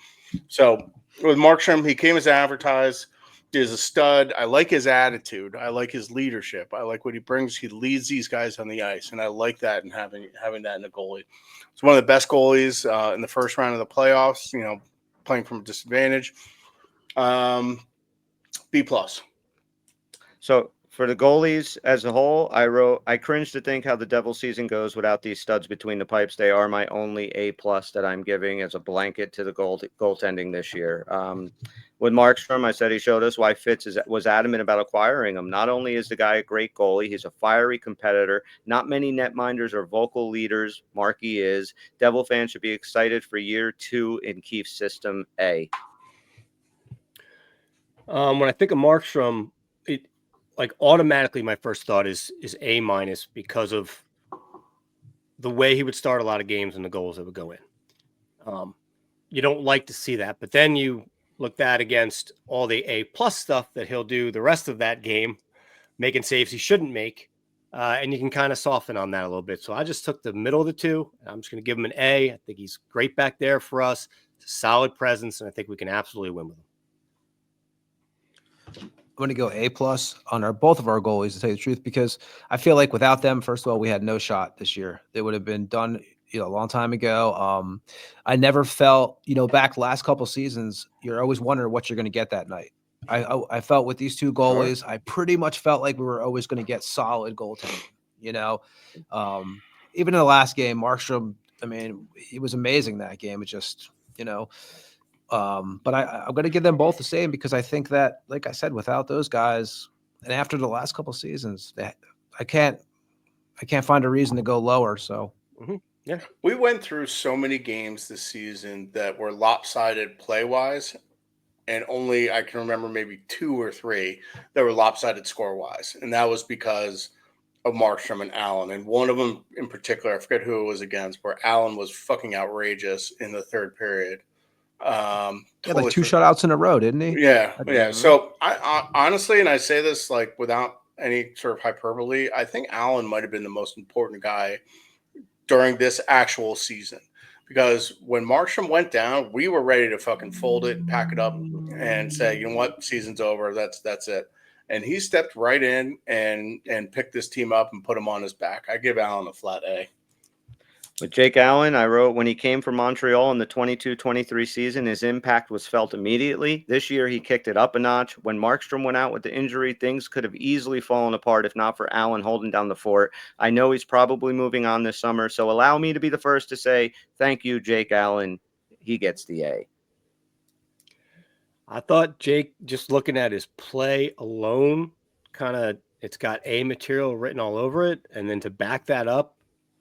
So with Markstrom, he came as advertised. He's a stud. I like his attitude. I like his leadership. I like what he brings. He leads these guys on the ice, and I like that and having that in a goalie. It's one of the best goalies in the first round of the playoffs. You know, playing from a disadvantage. B plus. So for the goalies as a whole, I cringe to think how the Devil season goes without these studs between the pipes. They are my only A plus that I'm giving as a blanket to the goaltending this year. With Markstrom, I said he showed us why Fitz was adamant about acquiring him. Not only is the guy a great goalie, he's a fiery competitor. Not many netminders or vocal leaders. Marky is. Devil fans should be excited for year 2 in Keefe's system. A. When I think of Markstrom, automatically my first thought is A minus because of the way he would start a lot of games and the goals that would go in. You don't like to see that, but then you look that against all the A plus stuff that he'll do the rest of that game, making saves he shouldn't make. And you can kind of soften on that a little bit. So I just took the middle of the two. I'm just going to give him an A. I think he's great back there for us. It's a solid presence, and I think we can absolutely win with him. I'm going to go A plus on both of our goalies, to tell you the truth, because I feel like without them, first of all, we had no shot this year. They would have been done, a long time ago. I never felt, back last couple seasons, you're always wondering what you're going to get that night. I felt with these two goalies, sure. I pretty much felt like we were always going to get solid goaltending. Even in the last game, Markstrom, I mean, he was amazing that game. It just, but I'm going to give them both the same because I think that, like I said, without those guys, and after the last couple seasons, I can't find a reason to go lower. So, yeah, we went through so many games this season that were lopsided play wise, and only I can remember maybe 2 or 3 that were lopsided score wise, and that was because of Markstrom and Allen. And one of them in particular, I forget who it was against, where Allen was fucking outrageous in the third period. Like 2 shutouts in a row, didn't he? Yeah. So I honestly, and I say this like without any sort of hyperbole, I think Allen might have been the most important guy during this actual season, because when Markstrom went down, we were ready to fucking fold it, pack it up, and say, you know what, season's over. That's it. And he stepped right in and picked this team up and put him on his back. I give Allen a flat A. With Jake Allen, I wrote, when he came from Montreal in the 22-23 season, his impact was felt immediately. This year, he kicked it up a notch. When Markstrom went out with the injury, things could have easily fallen apart if not for Allen holding down the fort. I know he's probably moving on this summer, so allow me to be the first to say thank you, Jake Allen. He gets the A. I thought Jake, just looking at his play alone, it's got A material written all over it. And then to back that up,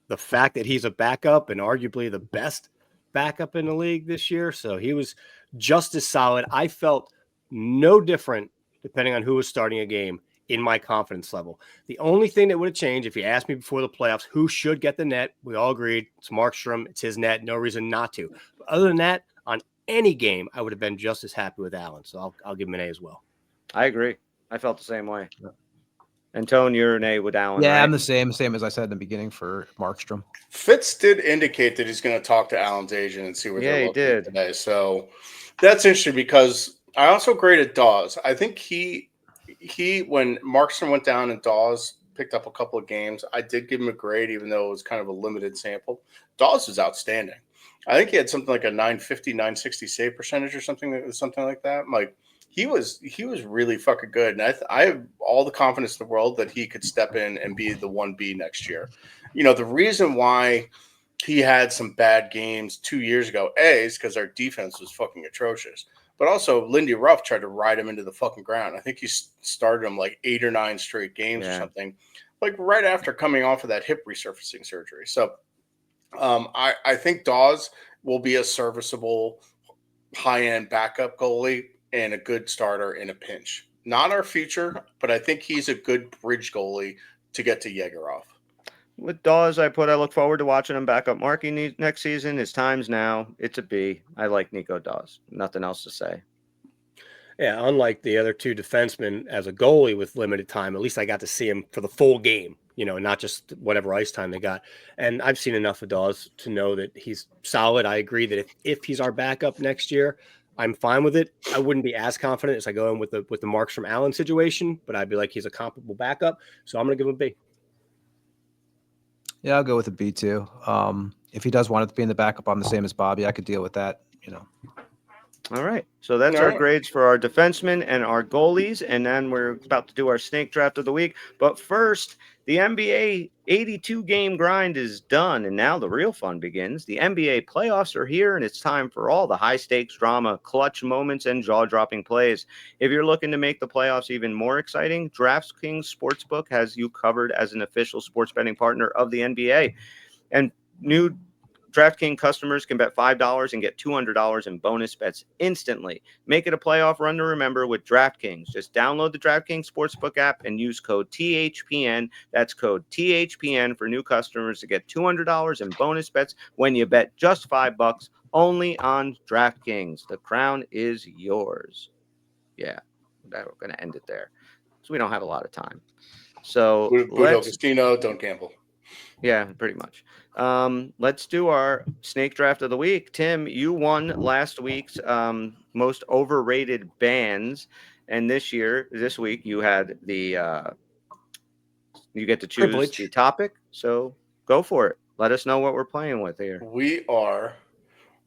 the fact that he's a backup and arguably the best backup in the league this year. So he was just as solid. I felt no different depending on who was starting a game in my confidence level. The only thing that would have changed, if you asked me before the playoffs, who should get the net, we all agreed it's Markstrom. It's his net. No reason not to. But other than that, on any game, I would have been just as happy with Allen. So I'll give him an A as well. I agree. I felt the same way. And Tone, you're an A with Allen. Yeah, right? I'm the same as I said in the beginning for Markstrom. Fitz did indicate that he's going to talk to Allen's agent and see where they're looking did today. So that's interesting because I also graded Dawes. I think he when Markstrom went down and Dawes picked up a couple of games, I did give him a grade, even though it was kind of a limited sample. Dawes was outstanding. I think he had something like a 950, 960 save percentage or something like that. Like, he was really fucking good. And I have all the confidence in the world that he could step in and be the 1B next year. The reason why he had some bad games 2 years ago. A's because our defense was fucking atrocious. But also, Lindy Ruff tried to ride him into the fucking ground. I think he started him like 8 or 9 straight games or something, like right after coming off of that hip resurfacing surgery. So I think Dawes will be a serviceable high-end backup goalie and a good starter in a pinch. Not our future, but I think he's a good bridge goalie to get to Yegaroff. With Dawes, I look forward to watching him back up Markey next season. His time's now. It's a B. I like Nico Dawes. Nothing else to say. Yeah, unlike the other two defensemen, as a goalie with limited time, at least I got to see him for the full game, not just whatever ice time they got. And I've seen enough of Dawes to know that he's solid. I agree that if he's our backup next year, I'm fine with it. I wouldn't be as confident as I go in with the Marks from Allen situation, but I'd be like, he's a comparable backup. So I'm going to give him a B. Yeah, I'll go with a B too. If he does want it to be in the backup, I'm the same as Bobby. I could deal with that, All right. So that's our grades for our defensemen and our goalies. And then we're about to do our snake draft of the week. But first, the NBA 82-game grind is done. And now the real fun begins. The NBA playoffs are here, and it's time for all the high-stakes drama, clutch moments, and jaw-dropping plays. If you're looking to make the playoffs even more exciting, DraftKings Sportsbook has you covered as an official sports betting partner of the NBA. And new DraftKings customers can bet $5 and get $200 in bonus bets instantly. Make it a playoff run to remember with DraftKings. Just download the DraftKings Sportsbook app and use code THPN. That's code THPN for new customers to get $200 in bonus bets when you bet just $5 only on DraftKings. The crown is yours. Yeah, we're going to end it there. So we don't have a lot of time. So Budo Casino, don't gamble. Yeah, pretty much. Let's do our snake draft of the week. Tim, you won last week's most overrated bands, and this week you had the you get to choose the topic. So go for it. Let us know what we're playing with here. We are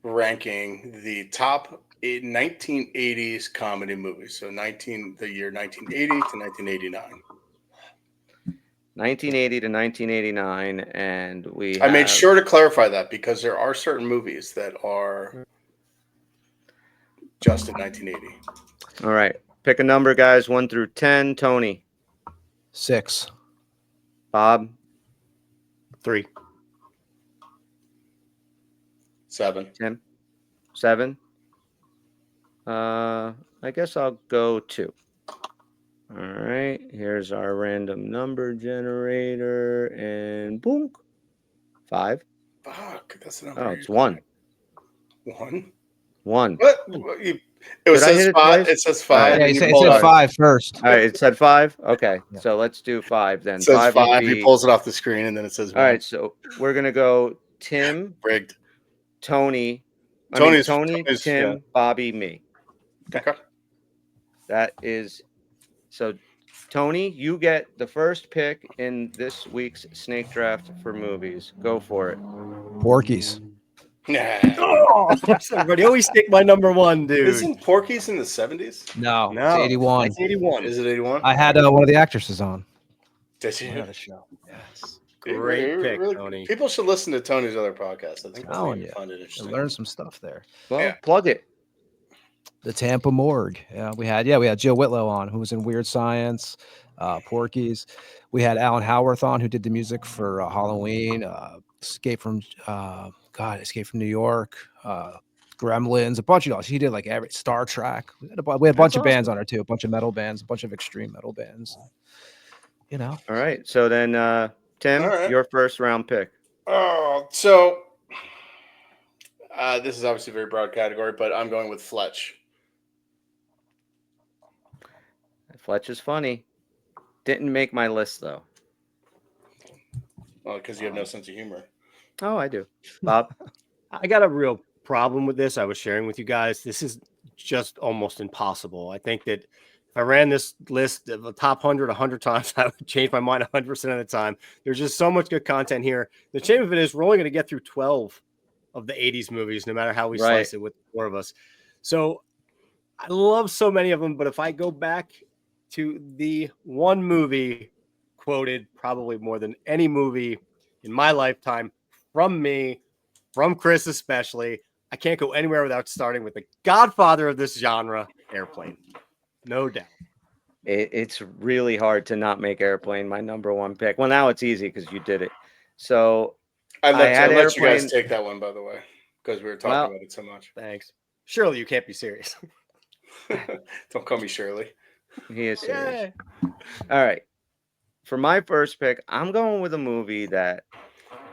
ranking the top 1980s comedy movies. So the year 1980 to 1989. 1980 to 1989, and I made sure to clarify that because there are certain movies that are just in 1980. All right. Pick a number, guys, 1 through 10. Tony. 6. Bob. 3. 7. Tim. 7. I guess I'll go 2. All right, here's our random number generator, and boom, 5. Fuck, that's the number. Oh, it's 1. 1? 1. What? It says 5. It says 5. Yeah, it said 5 first. All right, it said 5. Okay, so let's do 5 then. It says 5. He pulls it off the screen, and then it says 1. All right, so we're gonna go Tim, rigged, Tony, Tim, yeah. Bobby, me. Okay. That is. So, Tony, you get the first pick in this week's snake draft for movies. Go for it. Porky's. Oh, everybody always take my number 1, dude. Isn't Porky's in the 70s? No, it's 81. It's 81. Is it 81? I had one of the actresses on. Did you? Another show. Yes. Great pick, Tony. People should listen to Tony's other podcast. I think find it interesting. Learn some stuff there. Well, plug it. The Tampa Morgue. We had Jill Whitlow on, who was in Weird Science, Porky's. We had Alan Howarth on, who did the music for Halloween, Escape from New York, Gremlins, a bunch of. She did like every Star Trek. We had a bunch of bands on her too, a bunch of metal bands, a bunch of extreme metal bands. All right. So then, Tim, your first round pick. Oh, so this is obviously a very broad category, but I'm going with Fletch. Fletch is funny. Didn't make my list though. Well, because you have no sense of humor. Oh, I do. Bob? I got a real problem with this. I was sharing with you guys. This is just almost impossible. I think that if I ran this list of the top 100 times, I would change my mind 100% of the time. There's just so much good content here. The shame of it is we're only going to get through 12 of the 80s movies, no matter how we slice it with the 4 of us. So I love so many of them, but if I go back to the one movie quoted probably more than any movie in my lifetime from me from Chris especially. I can't go anywhere without starting with the godfather of this genre, Airplane. No doubt. It's really hard to not make Airplane my number one pick. Well, now it's easy because you did it. So I let you Airplane. guys take that one, by the way, because we were talking about it so much. Thanks. Surely you can't be serious. Don't call me Shirley. He is serious. Yeah. All right. For my first pick, I'm going with a movie that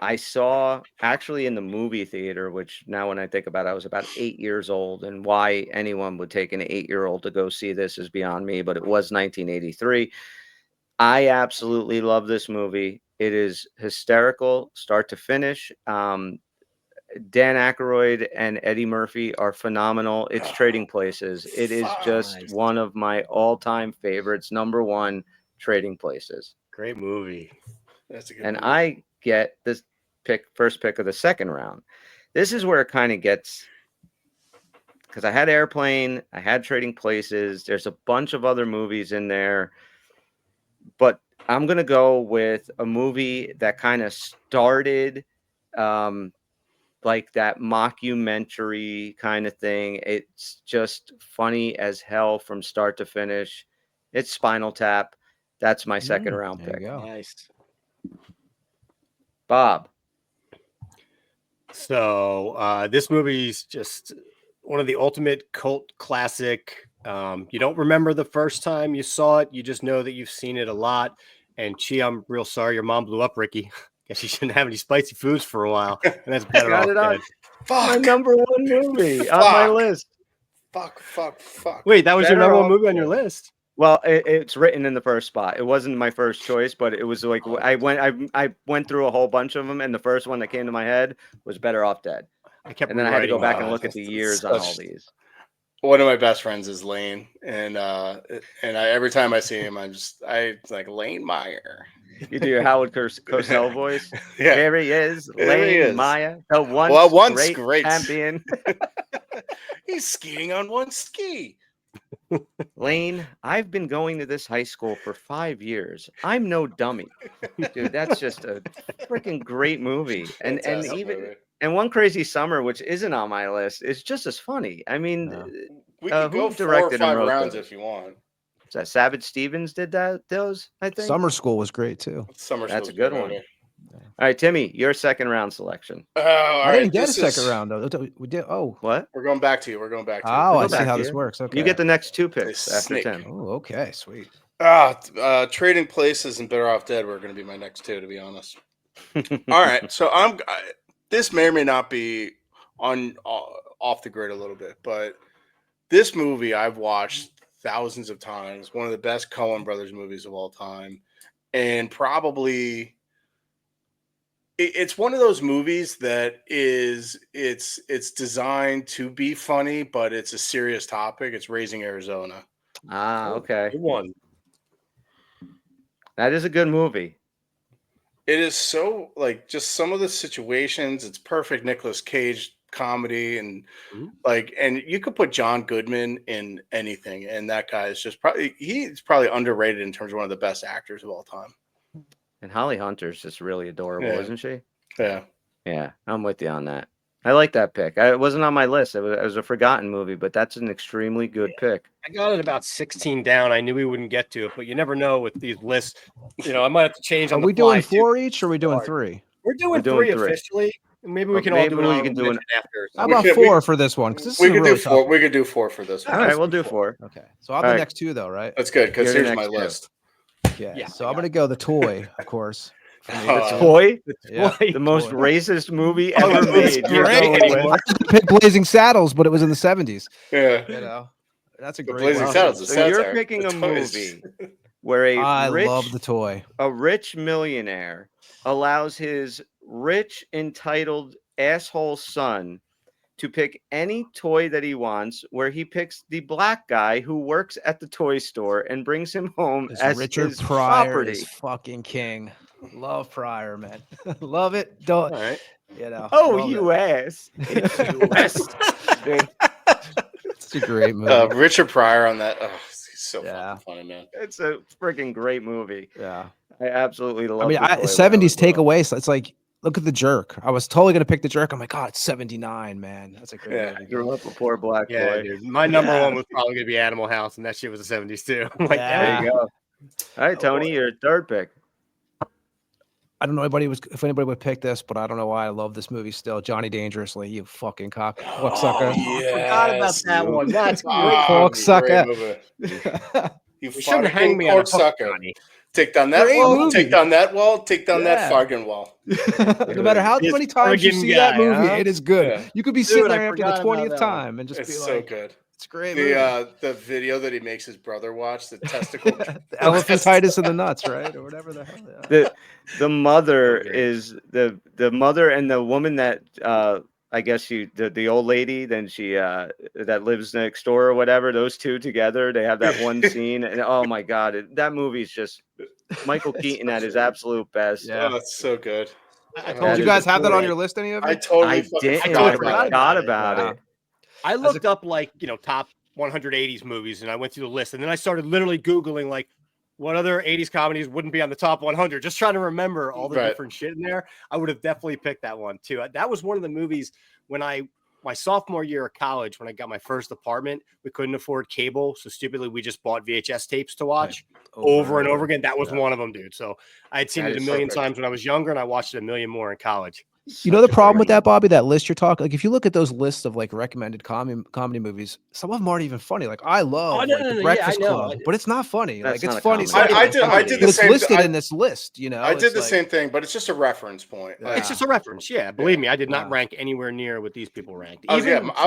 I saw actually in the movie theater, which now when I think about it, I was about 8 years old, and why anyone would take an 8-year-old to go see this is beyond me, but it was 1983. I absolutely love this movie. It is hysterical, start to finish. Dan Aykroyd and Eddie Murphy are phenomenal. It's Trading Places. It is just one of my all-time favorites. Number one, Trading Places. Great movie. That's a good and movie. I get this first pick of the second round. This is where it kind of gets, because I had Airplane, I had Trading Places. There's a bunch of other movies in there, but I'm going to go with a movie that kind of started like that mockumentary kind of thing. It's just funny as hell from start to finish. It's Spinal Tap. That's my second round pick. Nice. Bob. So this movie's just one of the ultimate cult classic. You don't remember the first time you saw it. You just know that you've seen it a lot. And I'm real sorry your mom blew up, Ricky. Guess you shouldn't have any spicy foods for a while. And that's better off dead. My number one movie on my list. Fuck. Wait, that was your number one movie on your list? Well, it's written in the first spot. It wasn't my first choice, but it was like I went through a whole bunch of them, and the first one that came to my head was Better Off Dead. I had to go back and look at the years on all these. One of my best friends is Lane, and every time I see him, I like Lane Meyer. You do your Howard Cosell voice. Yeah. There he is, Lane Meyer, the once great champion. He's skiing on one ski. Lane, I've been going to this high school for 5 years. I'm no dummy. Dude, that's just a freaking great movie. And One Crazy Summer, which isn't on my list, is just as funny. I mean, we can go 4 or 5 rounds if you want. Is that Savage Stevens did those, I think? Summer School was great too. That's a good one. All right, Timmy, your second round selection. I didn't get a second round though. We did. Oh, what? We're going back to you. Oh, I see how this works. Okay, you get the next 2 picks after 10. Oh, okay, sweet. Trading Places and Better Off Dead were going to be my next 2, to be honest. All right, so this may or may not be off the grid a little bit, but this movie I've watched thousands of times. One of the best Coen Brothers movies of all time, and probably it's one of those movies that it's designed to be funny, but it's a serious topic. It's Raising Arizona. Okay. Good one. That is a good movie. It is so, like, just some of the situations. It's perfect Nicolas Cage comedy, and and you could put John Goodman in anything, and that guy is just he's probably underrated in terms of one of the best actors of all time. And Holly Hunter's just really adorable, isn't she? Yeah, I'm with you on that. I like that pick. It wasn't on my list. It was a forgotten movie, but that's an extremely good pick. I got it about 16 down. I knew we wouldn't get to it, but you never know with these lists. I might have to change. Are we doing 4 each, or are we doing 3? We're doing 3 officially. Maybe we can all do it after. How about 4 for this one? We could do 4. We could do 4 for this one. All right, we'll do 4. Okay, so I'll have the next 2 though, right? That's good, because here's my list. Yeah. So I'm gonna go The Toy, of course. The Toy, the most racist movie ever made. I picked Blazing Saddles, but it was in the 70s. Yeah, that's a great Blazing Saddles. So you're picking a movie where I love The Toy. A rich millionaire allows his rich, entitled asshole son to pick any toy that he wants, where he picks the black guy who works at the toy store and brings him home as Richard his Pryor property. is fucking king. Love Pryor, man. Love it. Don't you ass. It's It's a great movie. Richard Pryor on that. Oh, he's so fucking funny, man. It's a freaking great movie. Yeah, I absolutely love. I mean, 70s takeaway. So it's like Look at The Jerk. I was totally gonna pick The Jerk. I'm like, God, it's 79, man. That's a great movie. Grew up a poor black boy. Dude. My number one was probably gonna be Animal House, and that shit was the 70s too. I'm like, there you go. All right, Tony, your third pick. I don't know if anybody would pick this, but I don't know why I love this movie still. Johnny Dangerously, you fucking cocksucker. I forgot about that one. That's great. Cocksucker. You shouldn't hang me on a sucker. Take down that wall, take down that wall, take down that fucking wall. No matter how many times you see that movie, it is good. Yeah. You could be sitting there after the 20th time and just be like, so good. It's a great movie. The video that he makes his brother watch, the testicle, the elephantitis in the nuts, right, or whatever the hell. Yeah. The mother is the mother and the woman that I guess the old lady, then she that lives next door or whatever. Those two together, they have that one scene, and oh my god, that movie's just Michael Keaton at his absolute best. Yeah, that's so good. Did you guys have that on your list? Any of you? I totally forgot about it. I looked up top 180s movies, and I went through the list, and then I started literally Googling like what other 80s comedies wouldn't be on the top 100, just trying to remember all the different shit in there. I would have definitely picked that one too. That was one of the movies when my sophomore year of college, when I got my first apartment, we couldn't afford cable. So stupidly, we just bought VHS tapes to watch over and over again. That was one of them, dude. So I had seen it a million times when I was younger, and I watched it a million more in college. You know the problem with that, Bobby, that list you're talking, like if you look at those lists of like recommended comedy movies, some of them aren't even funny. Like I love The Breakfast Club, but it's not funny. That's like not it's funny. I did the same. It's listed in this list, you know. I did the same thing, but it's just a reference point. It's just a reference. Yeah, believe me, I did not rank anywhere near what these people ranked. I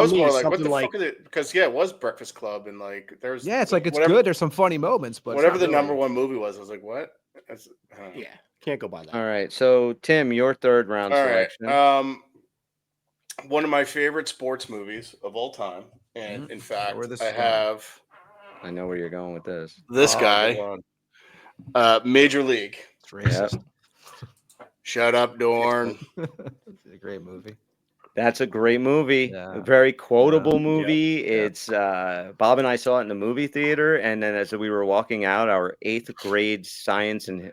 was more like, what the fuck is it? Because it was Breakfast Club, and like there's it's like it's good. There's some funny moments, but whatever the number one movie was, I was like, what? Can't go by that. All right, so Tim, your third round selection. Right. One of my favorite sports movies of all time, and in fact, I know where you're going with this. This guy, Major League. It's racist. Shut up, Dorn. It's a great movie. That's a great movie. Yeah. A very quotable movie. Yeah. It's Bob and I saw it in the movie theater, and then as we were walking out, our 8th grade science and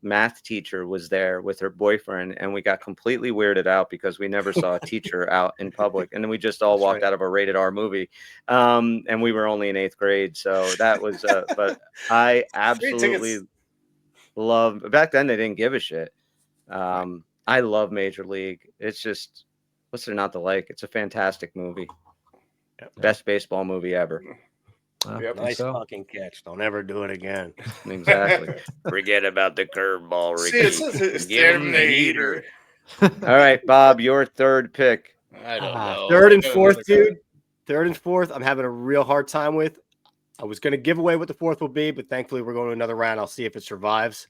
math teacher was there with her boyfriend, and we got completely weirded out because we never saw a teacher out in public, and then we just all walked out of a rated R movie, and we were only in 8th grade, so that was. But I absolutely love. Back then, they didn't give a shit. I love Major League. It's just. What's there not to like? It's a fantastic movie. Best baseball movie ever. Nice fucking catch. Don't ever do it again. Exactly. Forget about the curveball, Ricky. It's Give him the heater. All right, Bob, your third pick. I don't know. Third and fourth, dude. Third and fourth, I'm having a real hard time with. I was going to give away what the fourth will be, but thankfully we're going to another round. I'll see if it survives.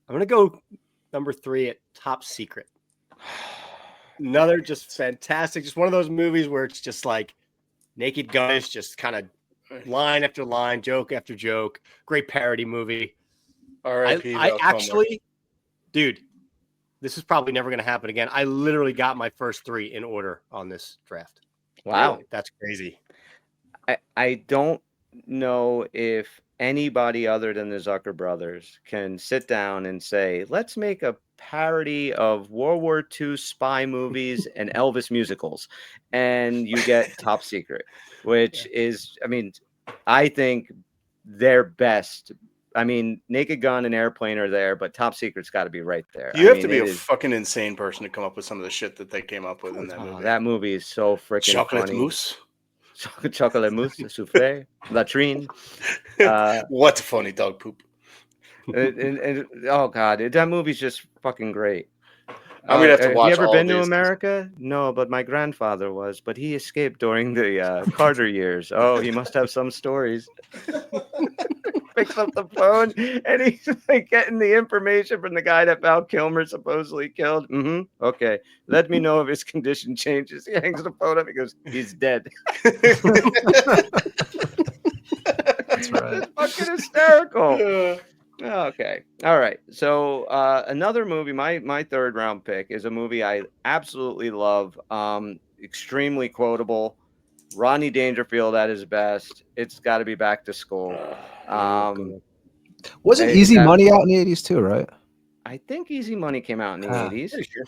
I'm going to go number 3 at Top Secret. Another just fantastic, just one of those movies where it's just like Naked Gun is just kind of line after line, joke after joke. Great parody movie. I actually, dude, this is probably never going to happen again. I literally got my first 3 in order on this draft. Wow. Really? That's crazy. I don't know if anybody other than the Zucker brothers can sit down and say, let's make a parody of World War II spy movies and Elvis musicals, and you get Top Secret, which is, I mean, I think their best. I mean, Naked Gun and Airplane are there, but Top Secret's got to be right there. You have to be a fucking insane person to come up with some of the shit that they came up with in that movie. That movie is so freaking Chocolate funny. Mousse. Chocolate mousse, souffle, latrine. What funny dog poop. And oh god, that movie's just fucking great. I'm gonna have to watch. Have you ever all been to these. America? No, but my grandfather was. But he escaped during the Carter years. Oh, he must have some stories. Picks up the phone and he's like getting the information from the guy that Val Kilmer supposedly killed. Okay, let me know if his condition changes. He hangs the phone up. He goes, "He's dead." That's right. Fucking hysterical. Okay. All right. So another movie, my third round pick is a movie I absolutely love. Extremely quotable. Rodney Dangerfield at his best. It's got to be Back to School. Wasn't Easy Money out in the 80s too, right? I think Easy Money came out in the 80s. Sure.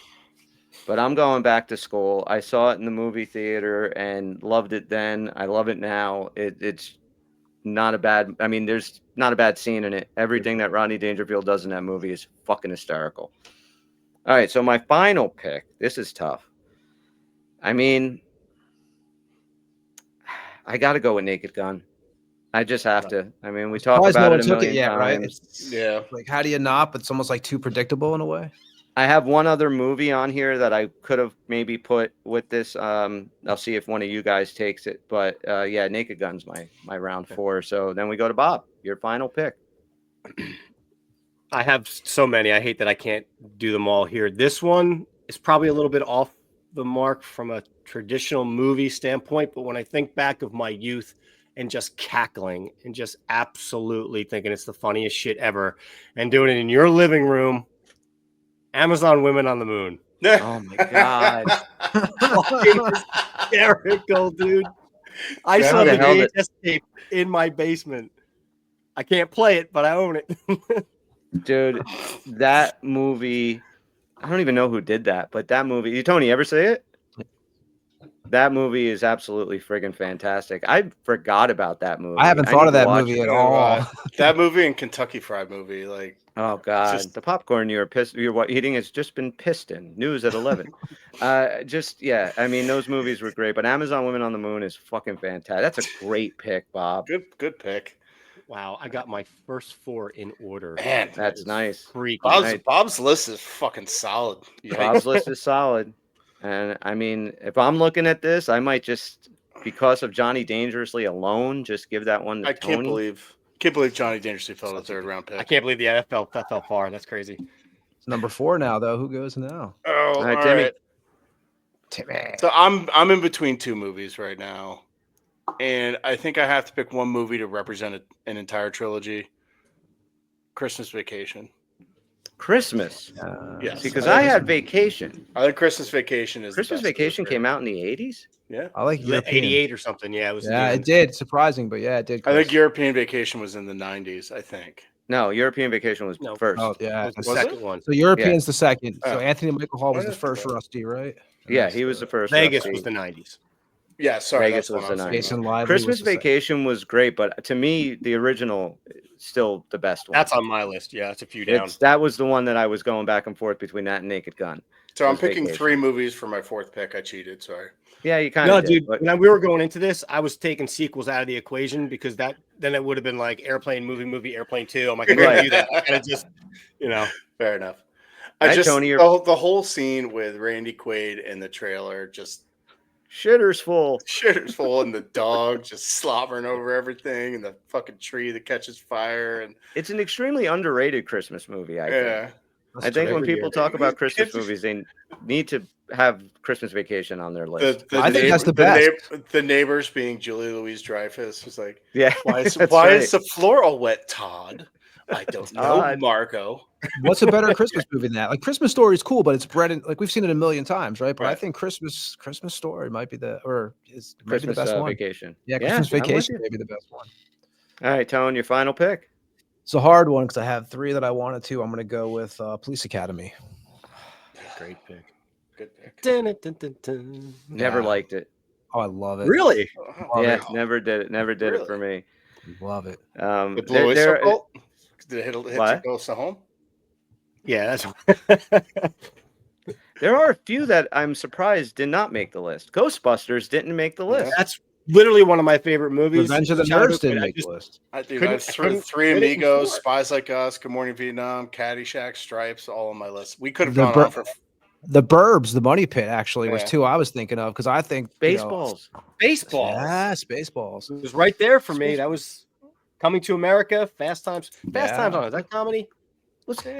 But I'm going back to school. I saw it in the movie theater and loved it then. I love it now. It's not a bad. I mean, there's not a bad scene in it. Everything that Rodney Dangerfield does in that movie is fucking hysterical. All right, so my final pick. This is tough. I mean, I got to go with Naked Gun. I just have to. I mean, we talk about it a million times. Right? Yeah. Like, how do you not? But it's almost like too predictable in a way. I have one other movie on here that I could have maybe put with this. I'll see if one of you guys takes it. But yeah, Naked Gun's my round 4. So then we go to Bob. Your final pick. I have so many. I hate that I can't do them all here. This one is probably a little bit off the mark from a traditional movie standpoint. But when I think back of my youth and just cackling and just absolutely thinking it's the funniest shit ever and doing it in your living room, Amazon Women on the Moon. Oh my God. Hysterical, dude. I saw the VHS tape in my basement. I can't play it, but I own it. Dude, that movie, I don't even know who did that, but that movie, Tony, you ever say it? That movie is absolutely friggin' fantastic. I forgot about that movie. I haven't thought of that movie at all. That movie and Kentucky Fried Movie, like, oh God, the popcorn you're eating has just been pissed in. News at 11. Yeah. I mean, those movies were great, but Amazon Women on the Moon is fucking fantastic. That's a great pick, Bob. Good pick. Wow, I got my first 4 in order. Man, that's nice. Bob's list is fucking solid. Bob's list is solid. And I mean, if I'm looking at this, I might just, because of Johnny Dangerously alone, just give that one to Tony. Can't believe Johnny Dangerously fell a 3rd round pick. I can't believe the NFL fell far. That's crazy. It's number 4 now, though. Who goes now? Oh, all right, Timmy. So I'm in between 2 movies right now, and I think I have to pick one movie to represent an entire trilogy. Christmas Vacation. Christmas. Yes. Because I had Vacation. I think Christmas Vacation is Christmas Vacation came out in the 80s? Yeah. I like European. 88 or something. Yeah, it was. Yeah, it did. Surprising, but yeah, it did. I think European Vacation was in the 90s, I think. No, European Vacation was first. Oh, yeah. The second one. So European's the second. So Oh. Anthony Michael Hall was the first Rusty, right? Yeah, he was the first. Vegas Rusty. was the 90s. Yeah, sorry. Vegas was the 90s. Lively Christmas was the Vacation was great, but to me, the original is still the best one. That's on my list. Yeah, it's a few down. That was the one that I was going back and forth between that and Naked Gun. So I'm picking 3 movies for my 4th pick. I cheated. Sorry. Yeah, you kind of. No, dude. When we were going into this, I was taking sequels out of the equation because then it would have been like Airplane, movie, Airplane 2. I'm like, I can't do that. And it just, fair enough. Tony, the whole scene with Randy Quaid in the trailer, just shitter's full, and the dog just slobbering over everything, and the fucking tree that catches fire, and it's an extremely underrated Christmas movie. I think when people talk about Christmas movies, they need to have Christmas Vacation on their list. I think that's the best. The neighbors being Julia Louis-Dreyfus was like, yeah, why is the floor all wet, Todd? I don't know, Margot. What's a better Christmas movie than that? Like Christmas Story is cool, but it's bred in, like we've seen it a million times, right? But I think Christmas Story might be the best one. Vacation. Yeah, Christmas Vacation may be the best one. All right, Tone, your final pick. It's a hard one because I have 3 that I wanted to. I'm going to go with Police Academy. Great pick. Good pick. Never liked it. Oh, I love it. Really? Never did it. Never did it for me. Love it. The Blue Circle? Did it hit you close to home? Yeah, that's. There are a few that I'm surprised did not make the list. Ghostbusters didn't make the list. That's literally one of my favorite movies. Revenge of the Nerds didn't make the list. I have Three Amigos, Spies Like Us, Good Morning Vietnam, Caddyshack, Stripes, all on my list. We could have gone on for The Burbs, the Money Pit, actually was 2 I was thinking of because I think Baseballs. Baseballs. Yes, Baseballs. It was right there for me. That was Coming to America, Fast Times. Fast Times on. Is that comedy?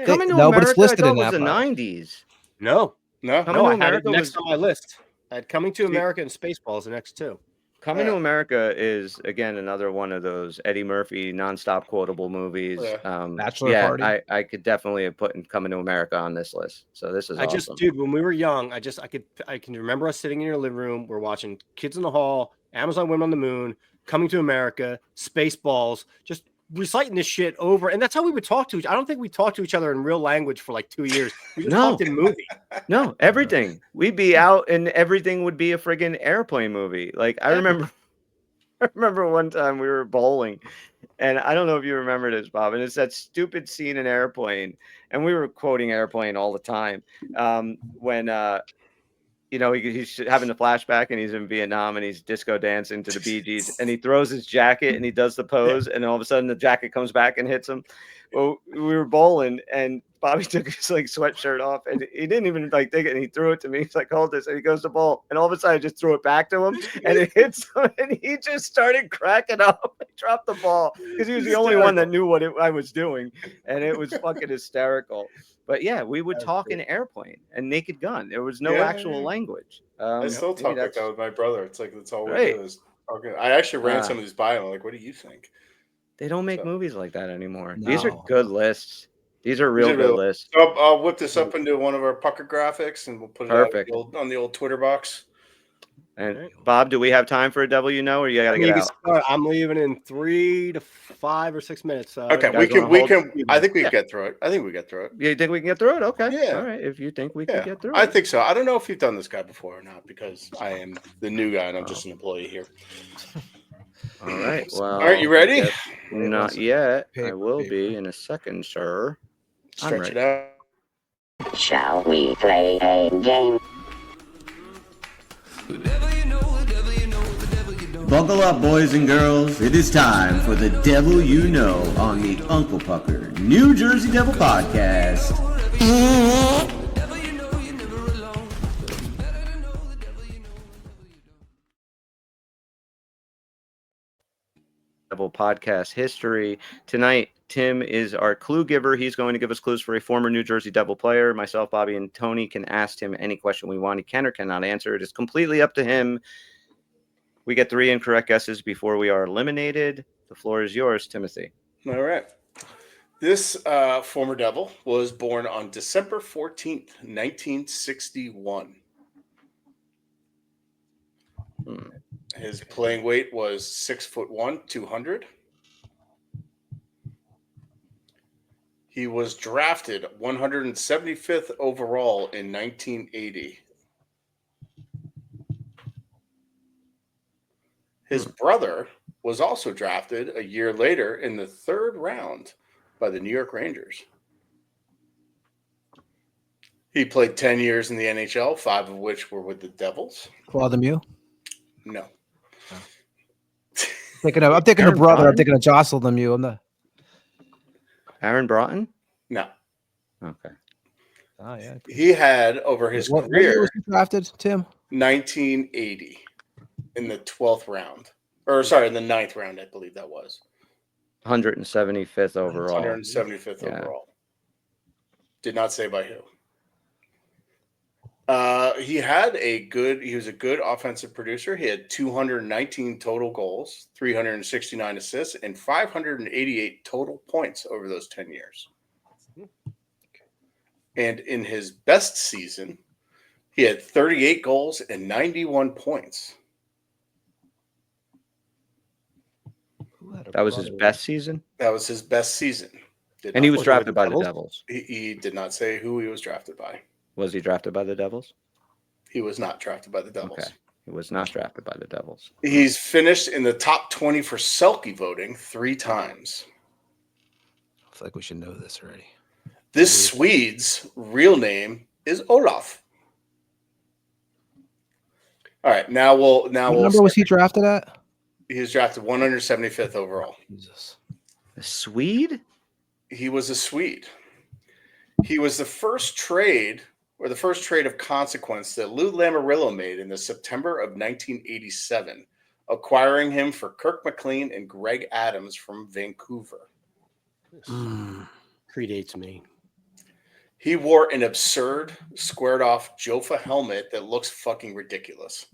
Coming to America, but it's listed in that was the 90s. No. I had it next on my list. I had Coming to America and Spaceballs the next 2. Coming to America is, again, another one of those Eddie Murphy nonstop quotable movies. Bachelor Party. I could definitely have put Coming to America on this list. So this is awesome. Dude, when we were young, I can remember us sitting in your living room. We're watching Kids in the Hall, Amazon Women on the Moon, Coming to America, Spaceballs, just reciting this shit over, and that's how we would talk to each. I don't think we talked to each other in real language for like 2 years. We just talked in movie. No, everything. We'd be out, and everything would be a friggin' airplane movie. Like I remember one time we were bowling, and I don't know if you remember this, Bob, and it's that stupid scene in Airplane, and we were quoting Airplane all the time. When he's having a flashback and he's in Vietnam and he's disco dancing to the Bee Gees, and he throws his jacket and he does the pose, and all of a sudden the jacket comes back and hits him. Well, we were bowling, and Bobby took his sweatshirt off, and he didn't even take it, and he threw it to me. He's like, "Hold this," and he goes to bowl, and all of a sudden I just threw it back to him, and it hits him, and he just started cracking up. He dropped the ball because he was the only one that knew what I was doing, and it was fucking hysterical. But yeah, we would talk in Airplane and Naked Gun. There was no actual language. I still talk like that with my brother. It's like that's all we do is talking. I actually ran some of these by him. Like, what do you think? They don't make movies like that anymore. No. These are good lists. These are real good lists. So I'll whip this up into one of our pucker graphics, and we'll put it out on the old Twitter box. And Bob, do we have time for a W? Or you got to get out? I'm leaving in 3 to 5 or 6 minutes. Okay, we can. I think we can get through it. I think we get through it. You think we can get through it? Okay. Yeah. All right. If you think we can get through it, I think so. I don't know if you've done this guy before or not, because I am the new guy and I'm just an employee here. All right. Well, all right. You ready? Not yet. I will be in a second, sir. Stretch it out. Shall we play a game? Buckle up, boys and girls. It is time for the Devil You Know on the Uncle Pucker New Jersey Devil Podcast. Devil Podcast history. Tonight, Tim is our clue giver. He's going to give us clues for a former New Jersey Devil player. Myself, Bobby, and Tony can ask him any question we want. He can or cannot answer. It is completely up to him. We get 3 incorrect guesses before we are eliminated. The floor is yours, Timothy. All right. This former Devil was born on December 14th, 1961. His playing weight was 6'1", 200. He was drafted 175th overall in 1980. His brother was also drafted a year later in the 3rd round by the New York Rangers. He played 10 years in the NHL, 5 of which were with the Devils. Claude Lemieux? No. I'm thinking of brother. Broughton? I'm thinking of Jocelyn Lemieux. I'm the Aaron Broughton? No. Okay. Oh yeah. He had over his career. What year was he drafted, Tim? 1980 in the 12th round. Or sorry, in the 9th round, I believe that was. 175th overall. 175th overall. Did not say by who. He was a good offensive producer. He had 219 total goals, 369 assists, and 588 total points over those 10 years. And in his best season, he had 38 goals and 91 points. That was his best season? That was his best season. And he was drafted by the Devils? He did not say who he was drafted by. Was he drafted by the Devils? He was not drafted by the Devils. Okay. He was not drafted by the Devils. He's finished in the top 20 for Selke voting 3 times. I feel like we should know this already. This Swede's real name is Olaf. All right, now we'll. What number was he drafted at? He was drafted 175th overall. Jesus. A Swede? He was a Swede. He was the first trade of consequence that Lou Lamoriello made in the September of 1987, acquiring him for Kirk McLean and Greg Adams from Vancouver. Predates me. He wore an absurd, squared-off Jofa helmet that looks fucking ridiculous.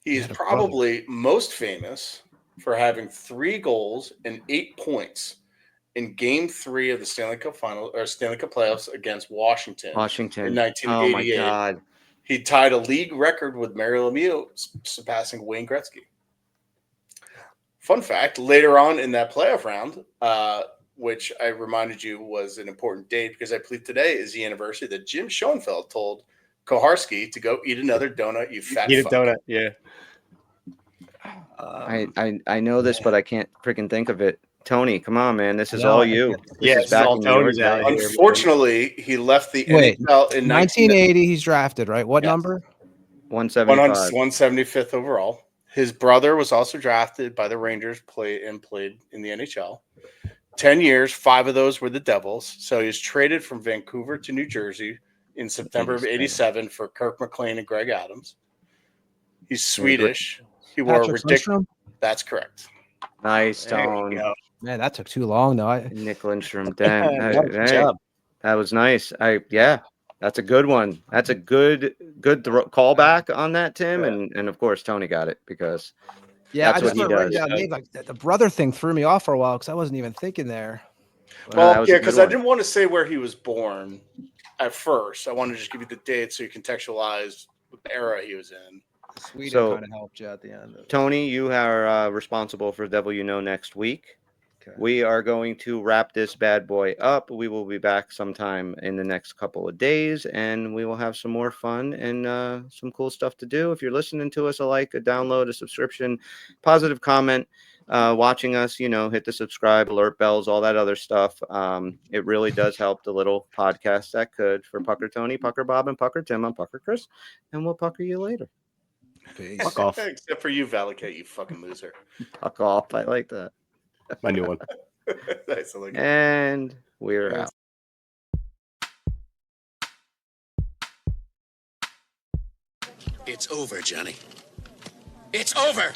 He is probably most famous for having 3 goals and 8 points in Game 3 of the Stanley Cup Final or Stanley Cup playoffs against Washington. In 1988. Oh my God! He tied a league record with Mario Lemieux, surpassing Wayne Gretzky. Fun fact, later on in that playoff round, which I reminded you was an important date because I believe today is the anniversary that Jim Schoenfeld told Koharski to go eat another donut, you fat Eat a fuck. donut, yeah. I know this, but I can't freaking think of it. Tony, come on, man. This is No, all you. Yeah, This is back all in your Tony's out day. here, man. Unfortunately, he left the Wait, NHL in 1980. He's drafted, right? What number? 175. 175th overall. His brother was also drafted by the Rangers, played in the NHL. 10 years, 5 of those were the Devils. So he was traded from Vancouver to New Jersey in September of 87 for Kirk McLean and Greg Adams. He's Swedish. He wore a Patrick ridiculous. Lindstrom? That's correct. Nice, There you Tone. go. Man, that took too long, though. Nick Lindstrom. Damn. No, good job. That was nice. That's a good one. That's a good callback on that, Tim. And of course, Tony got it because Yeah, that's I just what he wrote does. down names. Like the brother thing threw me off for a while because I wasn't even thinking there. Well, that was yeah, a good because I one. didn't want to say where he was born at first. I wanted to just give you the date so you contextualize what era he was in. Sweden So- kind of helped you at the end. Tony, you are responsible for Devil You Know next week. Okay. We are going to wrap this bad boy up. We will be back sometime in the next couple of days, and we will have some more fun and some cool stuff to do. If you're listening to us, a like, a download, a subscription, positive comment, watching us, hit the subscribe, alert bells, all that other stuff. It really does help the little podcast that could. For Pucker Tony, Pucker Bob, and Pucker Tim, I'm Pucker Chris, and we'll pucker you later. Peace. Fuck off. Except for you, Valakate, you fucking loser. Puck off. I like that. My new one. Nice, I like it. And we're out. It's over, Johnny. It's over!